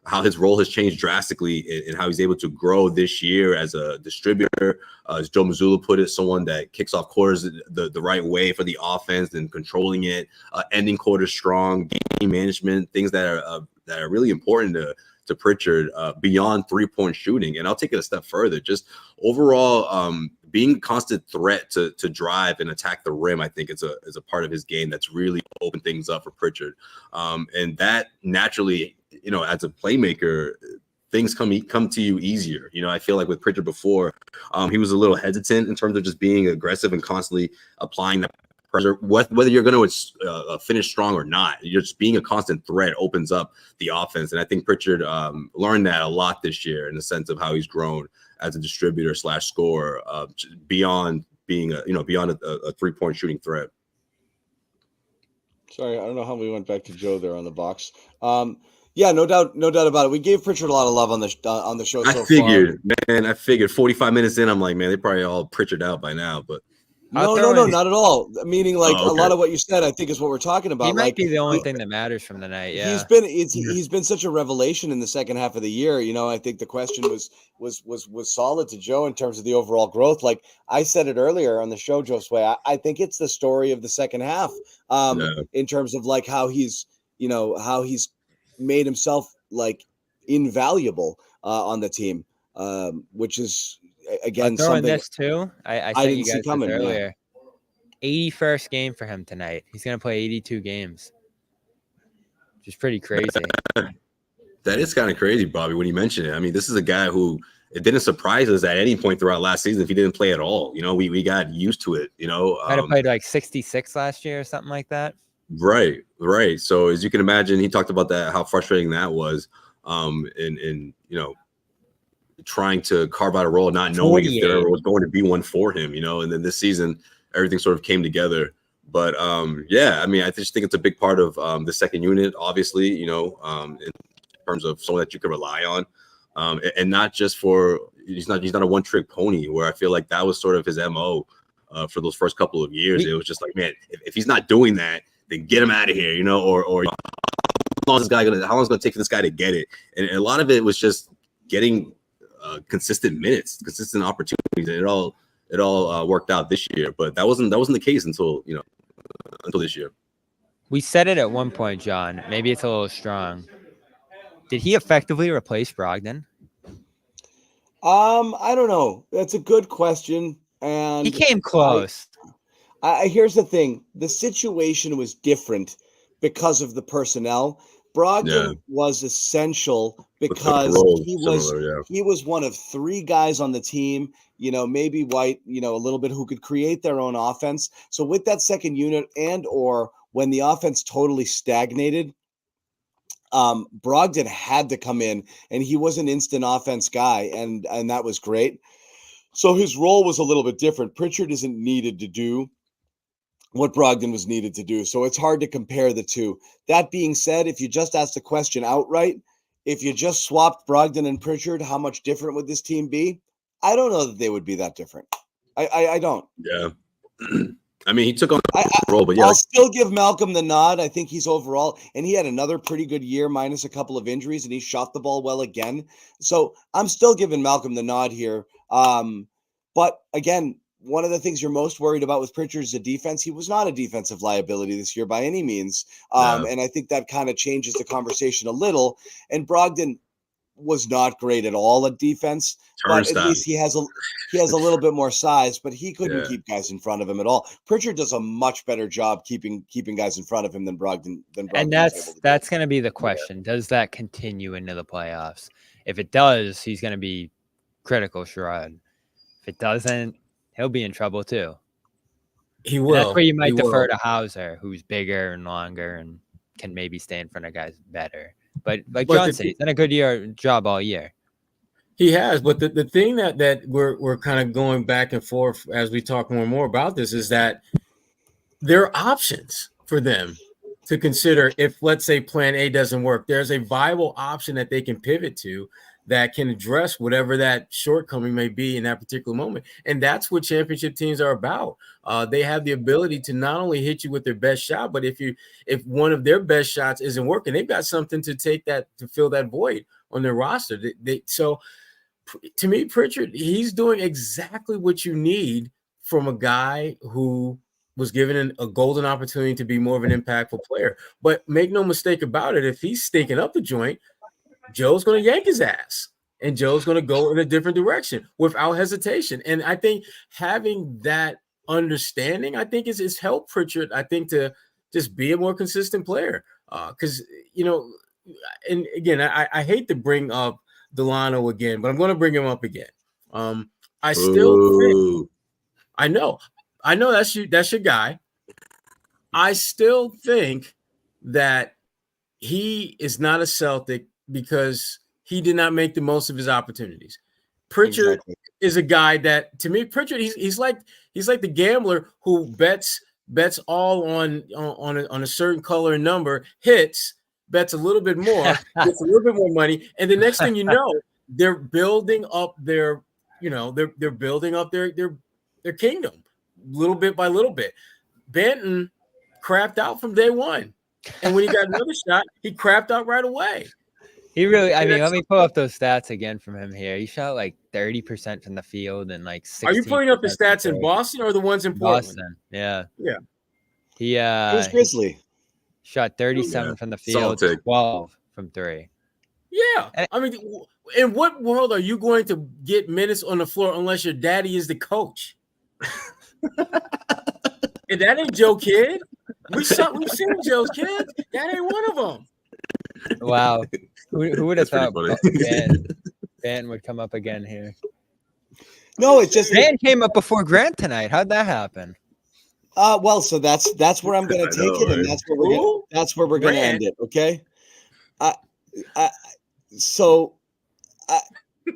how his role has changed drastically and how he's able to grow this year as a distributor, as Joe Mazzulla put it, someone that kicks off quarters the right way for the offense and controlling it, ending quarters strong, game management, things that are really important to Pritchard beyond 3-point shooting. And I'll take it a step further, just overall being a constant threat to drive and attack the rim. I think is a part of his game that's really opened things up for Pritchard, and that naturally, as a playmaker, things come to you easier. I feel like with Pritchard before, he was a little hesitant in terms of just being aggressive and constantly applying that pressure, whether you're going to finish strong or not. You're just being a constant threat opens up the offense, and I think Pritchard learned that a lot this year in the sense of how he's grown as a distributor / scorer, beyond being a 3-point shooting threat. Sorry, I don't know how we went back to Joe there on the box. Yeah, no doubt about it. We gave Pritchard a lot of love on the show. I figured 45 minutes in, I'm like, man, they probably all Pritchard out by now, but no, not at all. Meaning, like, a lot of what you said, I think is what we're talking about. He might be the only thing that matters from the night. Yeah, he's been such a revelation in the second half of the year. I think the question was solid to Joe in terms of the overall growth. Like I said it earlier on the show, Josue, I think it's the story of the second half. In terms of like how he's made himself like invaluable on the team, which is again something this too. I didn't you guys see coming earlier. 81st game for him tonight. He's gonna play 82 games, which is pretty crazy. That is kind of crazy, Bobby, when you mention it. I mean, this is a guy who it didn't surprise us at any point throughout last season if he didn't play at all. We got used to it. Might have played like 66 last year or something like that. Right. So as you can imagine, he talked about that, how frustrating that was, in trying to carve out a role, not knowing if there was going to be one for him, and then this season, everything sort of came together. But yeah, I mean, I just think it's a big part of the second unit, obviously, in terms of someone that you can rely on, and not just he's not a one-trick pony, where I feel like that was sort of his MO for those first couple of years. It was just like, man, if he's not doing that, then get him out of here, or how long is it gonna take for this guy to get it? And a lot of it was just getting consistent minutes, consistent opportunities, and it all worked out this year. But that wasn't the case until this year. We said it at one point, John. Maybe it's a little strong. Did he effectively replace Brogdon? I don't know. That's a good question. And he came close. Here's the thing. The situation was different because of the personnel. Brogdon was essential because he was one of 3 guys on the team, maybe White, a little bit, who could create their own offense. So with that second unit or when the offense totally stagnated, Brogdon had to come in, and he was an instant offense guy, and that was great. So his role was a little bit different. Pritchard isn't needed to do what Brogdon was needed to do. So it's hard to compare the two. That being said, if you just asked the question outright, if you just swapped Brogdon and Pritchard, how much different would this team be? I don't know that they would be that different. I don't. Yeah. I mean, he took on the role, but yeah. I'll still give Malcolm the nod. I think he's overall, and he had another pretty good year minus a couple of injuries, and he shot the ball well again. So I'm still giving Malcolm the nod here. But again, one of the things you're most worried about with Pritchard is the defense. He was not a defensive liability this year by any means. And I think that kind of changes the conversation a little. And Brogdon was not great at all at defense, but at least he has a little bit more size, but he couldn't keep guys in front of him at all. Pritchard does a much better job keeping guys in front of him than Brogdon. And that's going to be the question. Does that continue into the playoffs? If it does, he's going to be critical, Sherrod. If it doesn't, he'll be in trouble too. He will. And that's where you might defer to Hauser, who's bigger and longer and can maybe stay in front of guys better. But like John said, he's done a good job all year. He has, but the thing that we're kind of going back and forth as we talk more and more about this is that there are options for them to consider if, let's say, plan A doesn't work. There's a viable option that they can pivot to that can address whatever that shortcoming may be in that particular moment. And that's what championship teams are about. They have the ability to not only hit you with their best shot, but if one of their best shots isn't working, they've got something to fill that void on their roster. So to me, Pritchard, he's doing exactly what you need from a guy who was given a golden opportunity to be more of an impactful player. But make no mistake about it, if he's stinking up the joint, Joe's going to yank his ass, and Joe's going to go in a different direction without hesitation. And I think having that understanding, I think, is helped Pritchard, I think, to just be a more consistent player. Because, and again, I hate to bring up Delano again, but I'm going to bring him up again. I still think, I know that's your guy. I still think that he is not a Celtic because he did not make the most of his opportunities. Pritchard is a guy that, to me, Pritchard, he's like the gambler who bets all on a certain color and number, hits, bets a little bit more, gets a little bit more money, and the next thing you know, they're building up their kingdom little bit by little bit. Banton crapped out from day one, and when he got another shot, he crapped out right away. He really, I mean, let me pull up those stats again from him here. He shot like 30% from the field and like 16%. Are you putting up the stats in Boston or the ones in Portland? Boston, yeah. Yeah. He Who's Grizzly? Shot 37 from the field, Celtic. 12 from three. Yeah. I mean, in what world are you going to get minutes on the floor unless your daddy is the coach? And that ain't Joe Kidd. We've seen Joe's kids. That ain't one of them. Wow. Who would have thought Van would come up again here? No, it's just Van came up before Grant tonight. How'd that happen? Well, so that's where I'm going to take it, and that's where we're going to end it. Okay. So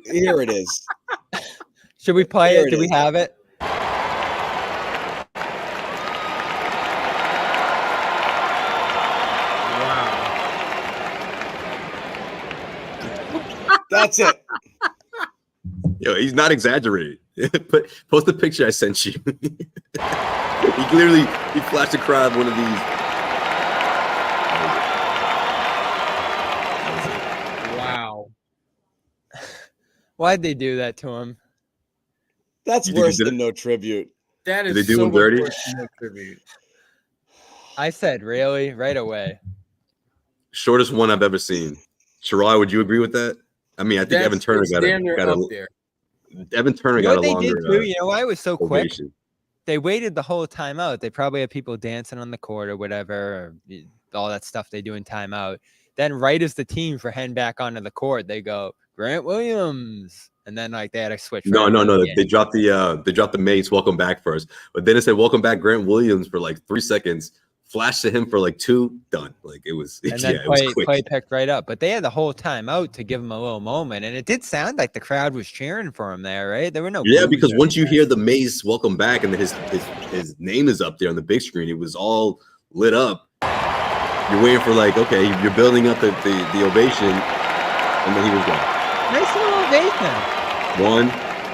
here it is. Should we play it? Do we have it? That's it. Yo, he's not exaggerating. Post the picture I sent you. He flashed the crowd one of these. Wow. Why'd they do that to him? That's worse than no tribute. That is Did they do so him dirty? worse than no tribute. I said, really? Right away. Shortest one I've ever seen. Sherrod, would you agree with that? I mean, I think Evan Turner got up there. Evan Turner You know got what a they longer. did too? You know why it was so quick? ovation. They waited the whole time out. They probably had people dancing on the court or whatever, or all that stuff they do in timeout. Then right as the teams were heading back onto the court, they go, Grant Williams. And then like they had to switch. No. They dropped the mates welcome back first. But then it said welcome back Grant Williams for like 3 seconds. Flash to him for like 2, done. Like it was, and then play picked right up. But they had the whole time out to give him a little moment, and it did sound like the crowd was cheering for him there, right? There were no because once you hear the Mace welcome back and his name is up there on the big screen, it was all lit up. You're waiting for like, okay, you're building up the ovation, and then he was gone. Nice little ovation. 1,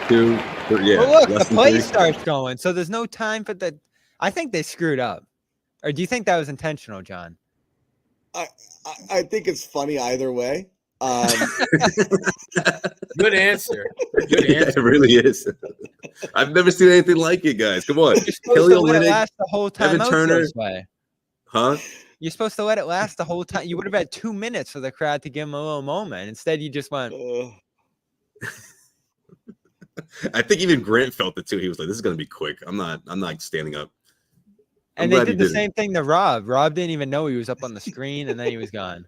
2, 3, yeah. But look, the play starts going, so there's no time for the. I think they screwed up. Or do you think that was intentional, John? I think it's funny either way. Good answer. Good Yeah, answer. it really is. I've never seen anything like it, guys. Come on. You're supposed Kelly to let it Olynyk, last the whole time Evan out Turner. this way. Huh? You're supposed to let it last the whole time. You would have had 2 minutes for the crowd to give him a little moment. Instead, you just went. I think even Grant felt it too. He was like, "This is gonna be quick. I'm not standing up." And they did the same thing to Rob. Rob didn't even know he was up on the screen, and then he was gone.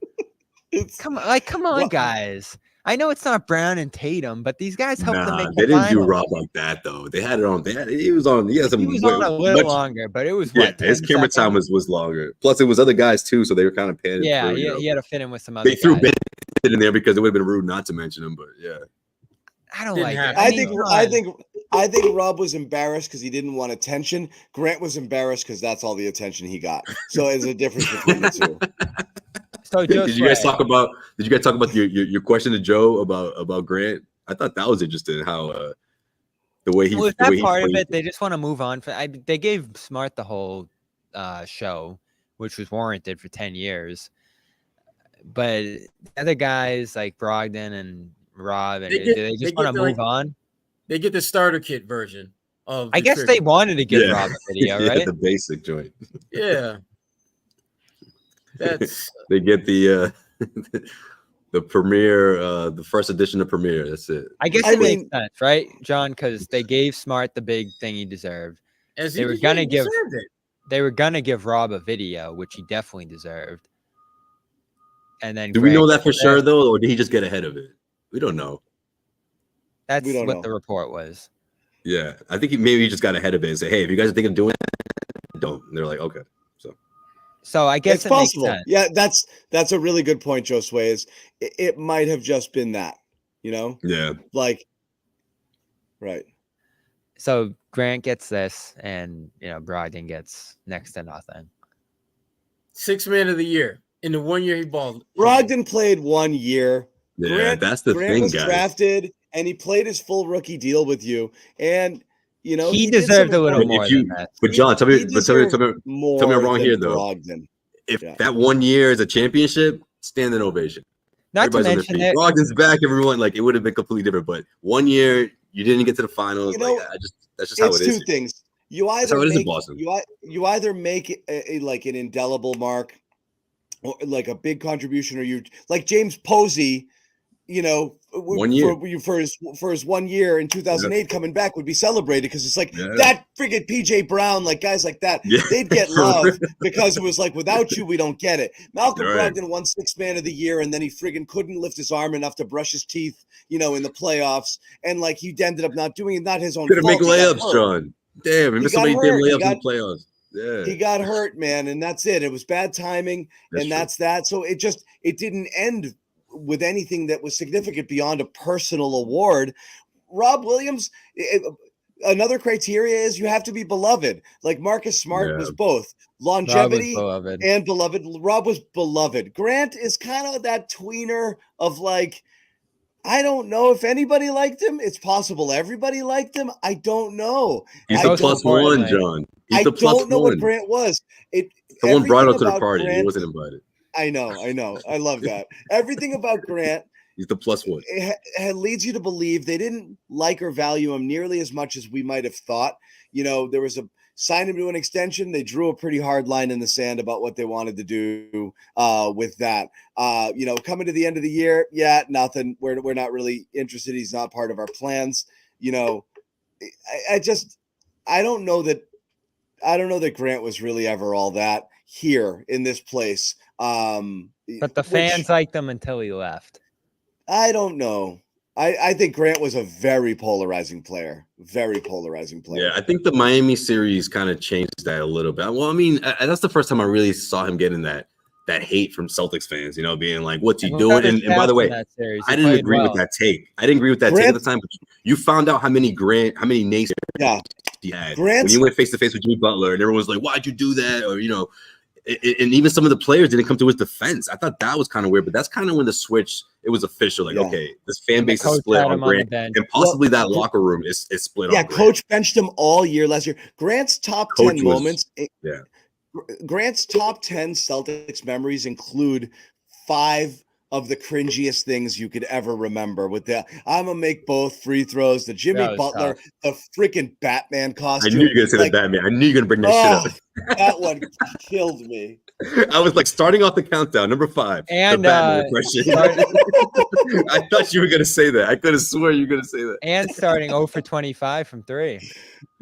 Come on, guys. I know it's not Brown and Tatum, but these guys helped them make the they didn't finals. do Rob like that though. They had it on. He was on. He had some. He was on a little longer, but it was what? His 10 camera time seconds? was longer. Plus, it was other guys too, so they were kind of paying. Yeah, he had to fit in with some other They threw guys. Ben in there because it would have been rude not to mention him. But yeah, I don't Didn't like happen. it. I think Rob was embarrassed because he didn't want attention. Grant was embarrassed because that's all the attention he got. So there's a difference between the two. So did you guys talk about? Did you guys talk about your question to Joe about Grant? I thought that was interesting. How the way he. Well, is the way that he part of played. it? They just want to move on. They gave Smart the whole show, which was warranted for 10 years. But other guys like Brogdon and Rob, and do they just want to move on? They get the starter kit version of. I guess they wanted to give Rob a video, Yeah, right? the basic joint. Yeah. That's They get the the premiere, the first edition of Premiere. That's it. I guess I it makes mean- sense, right, John? Because they gave Smart the big thing he deserved. as They were gonna give. They were gonna give Rob a video, which he definitely deserved. And then Do we know Grant that for gets sure it. though, or did he just get ahead of it? We don't know. That's We don't what know. the report was. Yeah, I think maybe he just got ahead of it and said, "Hey, if you guys are thinking of doing it, don't." And they're like, "Okay." So I guess It's it possible. makes sense. Yeah, that's a really good point, Josue. Is it might have just been that, Yeah, like, right. So Grant gets this, and Brogdon gets next to nothing. 6th man of the year in the 1 year he balled. Brogdon played 1 year. yeah, that's the Grant thing, was guys. drafted, and he played his full rookie deal with you, and He did deserved some a little But more if you, than that. but John, tell me, he but tell me, deserved more tell me I'm wrong than here, though. Brogdon. if Yeah. that 1 year is a championship, standing ovation. Not to Everybody's on mention their feet. that Brogdon's back, everyone. Like it would have been completely different. But 1 year, you didn't get to the finals. That's just how It's it is. two things. You That's either how it is in make Boston. you either make like an indelible mark, or like a big contribution, or you like James Posey. 1 year. for his 1 year in 2008 coming back would be celebrated because it's like that friggin' PJ Brown, like guys like that, Yeah. they'd get love because it was like without you we don't get it. Malcolm Right. Brogdon won 6th man of the year and then he friggin' couldn't lift his arm enough to brush his teeth, in the playoffs, and like he ended up not doing it, not his own Couldn't fault. make He got layups, hurt. John. Damn, he missed so got many damn hurt. He layups in got- the playoffs. Yeah, He got hurt, man, and that's it. It was bad timing, That's and true. that's that. So it didn't end with anything that was significant beyond a personal award. Rob Williams, another criteria is you have to be beloved. Like Marcus Smart was both Rob was longevity beloved. and beloved. Rob was beloved. Grant is kind of that tweener of like, I don't know if anybody liked him. It's possible everybody liked him. I don't know. He's I the don't- plus one, John. He's I the plus don't know one. what Grant was. Someone brought him everything to the about party. He Grant- wasn't invited. I know. I love that. Everything about Grant He's the plus one. it leads you to believe they didn't like or value him nearly as much as we might have thought. There was a sign him to an extension. They drew a pretty hard line in the sand about what they wanted to do with that. Coming to the end of the year, nothing. We're not really interested. He's not part of our plans. I don't know that Grant was really ever all that here in this place. But the fans liked him until he left. I don't know. I think Grant was a very polarizing player. Very polarizing player. Yeah, I think the Miami series kind of changed that a little bit. Well, I mean, that's the first time I really saw him getting that hate from Celtics fans, being like, what's he doing? And by the way, I didn't agree with that take. I didn't agree with that take at the time, but you found out how many naysayers he had. Grant's- when you went face to face with Jimmy Butler and everyone was like, why'd you do that? Or, and even some of the players didn't come to his defense. I thought that was kind of weird, but that's kind of when the switch, it was official. Like, okay, this fan base is split on Grant, and possibly that locker room is split on Grant. Yeah, Coach benched him all year last year. Grant's top 10 moments. Yeah. Grant's top 10 Celtics memories include 5 of the cringiest things you could ever remember. With the I'm gonna make both free throws, the Jimmy Butler, the freaking Batman costume. I knew you were gonna say the Batman. I knew you were gonna bring that shit up. That one killed me. I was like starting off the countdown, number 5. And the Batman question. I thought you were gonna say that. I could have swore you were gonna say that. And starting 0 for 25 from 3.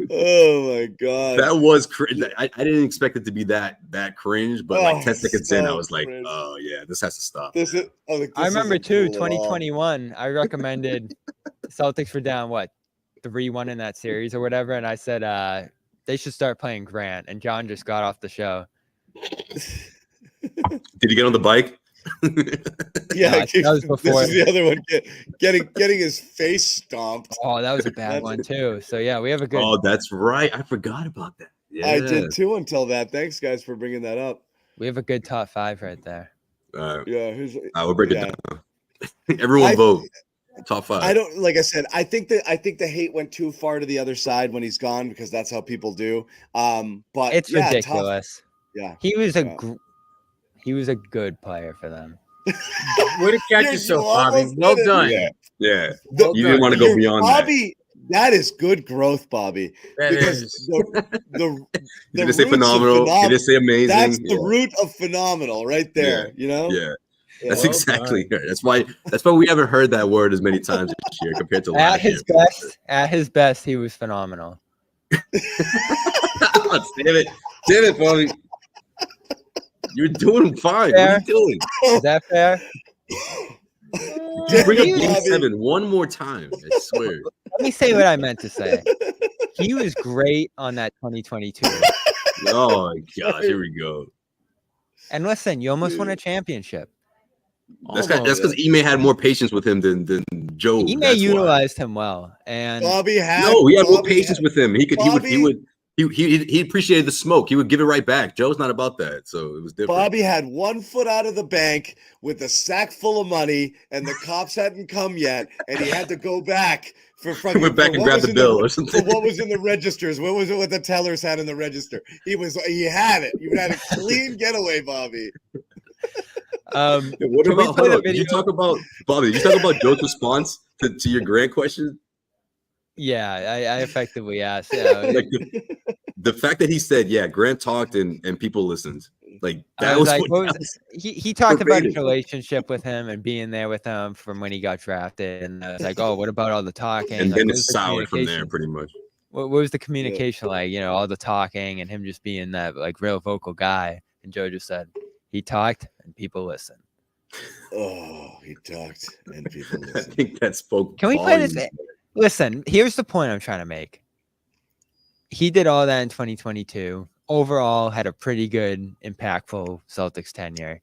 Oh my god, that was cringe. I didn't expect it to be that cringe, but like 10 seconds in, I was like, cringe. oh yeah, this has to stop. I remember too, 2021. I recommended Celtics were down 3-1 in that series or whatever, and I said they should start playing Grant. And John just got off the show. Did he get on the bike? Yeah, that was before. This is the other one. Getting his face stomped. Oh, that was a bad one too. So yeah, we have a good. Oh, that's right. I forgot about that. Yeah. I did too until that. Thanks, guys, for bringing that up. We have a good top 5 right there. Yeah, we'll break it down. Everyone vote. Top 5. I don't like I said. I think the hate went too far to the other side when he's gone because that's how people do. But it's ridiculous. He was a good player for them. Way to catch yourself, Bobby. Well done. Yeah. You didn't want to go beyond Bobby, that is good growth, Bobby. That because is. the you didn't say phenomenal. You didn't say amazing. That's the root of phenomenal right there. You know? Yeah. That's exactly right. That's why we haven't heard that word as many times this year compared to last year. At his best, he was phenomenal. Damn it, Bobby. You're doing fine. Fair. What are you doing? Is that fair? Bring up Game 7 one more time. I swear. Let me say what I meant to say. He was great on that 2022. Oh my gosh, here we go. And listen, you almost won a championship. That's because Ime had more patience with him than Joe. Ime utilized him well, and Bobby had more patience with him. He appreciated the smoke. He would give it right back. Joe's not about that, so it was different. Bobby had 1 foot out of the bank with a sack full of money, and the cops hadn't come yet, and he had to go back for fucking. Went back and grabbed the bill or something. For what was in the registers? What was it? What the tellers had in the register? He had it. You had a clean getaway, Bobby. What about? Did you talk about Bobby? Did you talk about Joe's response to your Grant question? Yeah, I effectively asked. Yeah. Like the fact that he said, "Yeah, Grant talked and people listened." Like that he talked about his relationship with him and being there with him from when he got drafted, and I was like, "Oh, what about all the talking?" And like, then it's soured from there, pretty much. What was the communication like? You know, all the talking and him just being that like real vocal guy. And Joe just said he talked and people listened. Oh, he talked and people listened. I think that spoke. Can we play this? Listen, here's the point I'm trying to make. He did all that in 2022. Overall, had a pretty good, impactful Celtics tenure.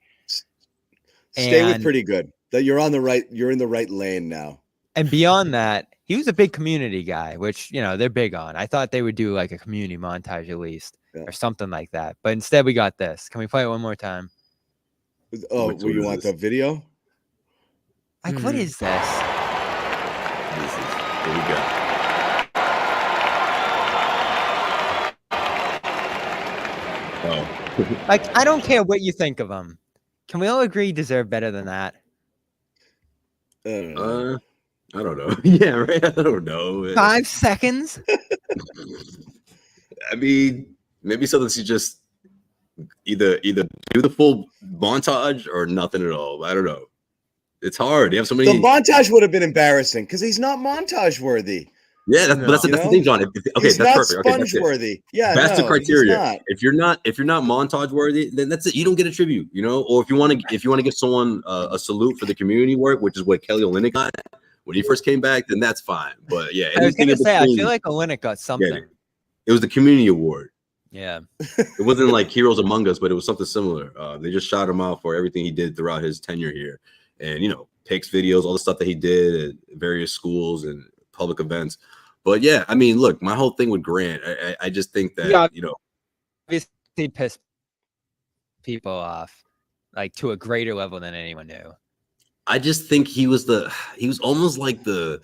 Stay with pretty good. That you're in the right lane now. And beyond that, he was a big community guy, which, you know, they're big on. I thought they would do like a community montage at least or something like that. But instead we got this. Can we play it one more time? Oh, you want the video? Like, what is this? Here we go. Oh. Like, I don't care what you think of him. Can we all agree he deserved better than that? I don't know. Yeah, right. I don't know. 5 seconds? I mean, maybe something you just either do the full montage or nothing at all. I don't know. It's hard. You have so many. The montage would have been embarrassing because he's not montage worthy. Yeah, but that's the thing, John. He's that's not perfect. Okay, sponge worthy. Yeah, that's the criteria. If you're not montage worthy, then that's it. You don't get a tribute, you know. Or if you want to give someone a salute for the community work, which is what Kelly Olynyk got when he first came back, then that's fine. But yeah, I was gonna say, I feel like Olynyk got something. Yeah, it was the community award. Yeah, it wasn't like Heroes Among Us, but it was something similar. They just shot him out for everything he did throughout his tenure here, and picks, videos, all the stuff that he did at various schools and public events. But yeah, I mean, look, my whole thing with Grant, I just think that obviously pissed people off like to a greater level than anyone knew. I just think he was almost like the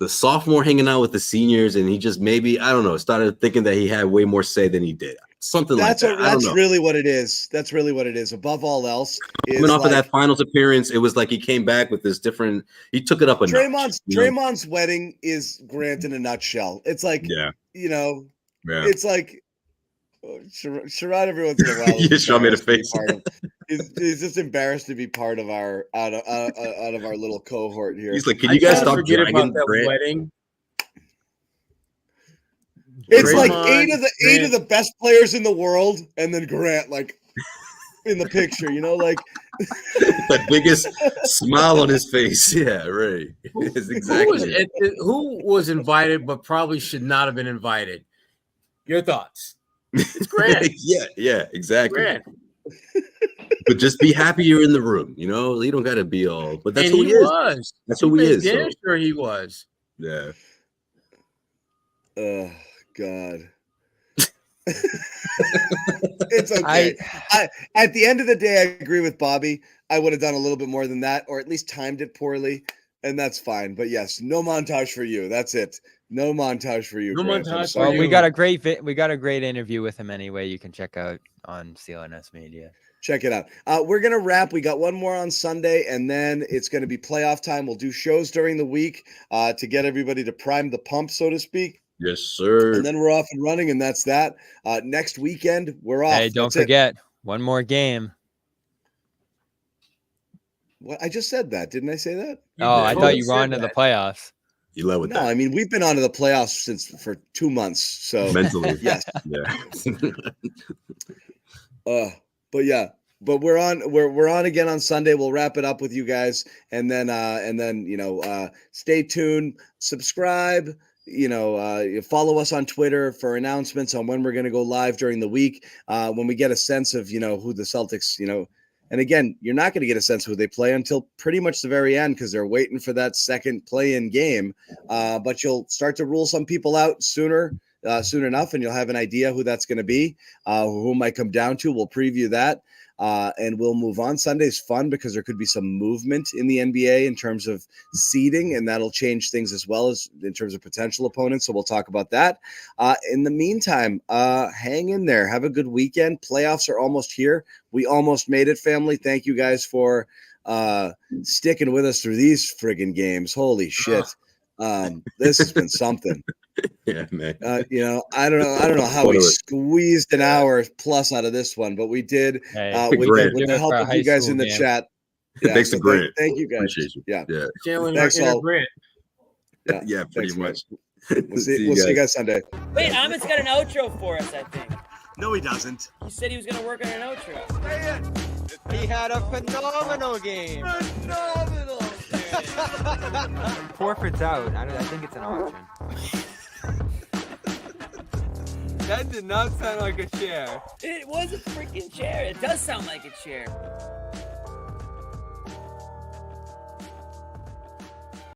sophomore hanging out with the seniors, and he just maybe, I don't know, started thinking that he had way more say than he did. Something like that. That's really what it is. That's really what it is. Above all else, coming off of that finals appearance, it was like he came back with this different. He took it up a notch. Draymond's wedding is Grant in a nutshell. It's like, it's like Sherrod every once in a while. You show me the face. He's just embarrassed to be part of our out of our little cohort here. He's like, can you guys stop forget dragging about that Grant? wedding? It's Draymond, like eight of the best players in the world, and then Grant like in the picture, like the biggest smile on his face. Yeah, right. It's exactly who was invited but probably should not have been invited. Your thoughts? It's Grant. yeah, exactly. Grant. But just be happy you're in the room. You don't got to be all. But that's and who he was. is. That's who he is. Damn sure he was. Yeah. Oh God. It's okay. I at the end of the day, I agree with Bobby. I would have done a little bit more than that, or at least timed it poorly, and that's fine. But yes, no montage for you. That's it. No montage for you. No Grant. montage for Well, you. we got a great interview with him anyway. You can check out on CLNS Media. Check it out. We're going to wrap. We got one more on Sunday, and then it's going to be playoff time. We'll do shows during the week to get everybody to prime the pump, so to speak. Yes, sir. And then we're off and running, and that's that. Next weekend, we're off. Hey, don't forget, one more game. What? I just said that. Didn't I say that? I thought you were on to the playoffs. You love with that. No, I mean, we've been on to the playoffs for 2 months. So mentally. Yes. Yeah. But we're on again on Sunday. We'll wrap it up with you guys, and then stay tuned, subscribe, follow us on Twitter for announcements on when we're going to go live during the week. When we get a sense of who the Celtics, and again, you're not going to get a sense of who they play until pretty much the very end because they're waiting for that second play-in game. But you'll start to rule some people out soon enough, and you'll have an idea who that's going to be, who might come down to. We'll preview that. And we'll move on. Sunday's fun because there could be some movement in the NBA in terms of seeding, and that'll change things as well as in terms of potential opponents. So we'll talk about that. In the meantime, hang in there. Have a good weekend. Playoffs are almost here. We almost made it, family. Thank you guys for sticking with us through these friggin' games. Holy shit. This has been something. Yeah, man. I don't know how we squeezed an hour plus out of this one, but we did. With the help of you guys in the chat. Yeah, thanks to Grant. Thank you guys. Appreciate you. Yeah. Thanks all. Grant. Yeah, pretty much. We'll see you guys Sunday. Wait, Amit's got an outro for us, I think. No, he doesn't. He said he was going to work on an outro. He had a phenomenal game. Phenomenal. Forfeit's out. I think it's an auction. That did not sound like a chair. It was a freaking chair. It does sound like a chair.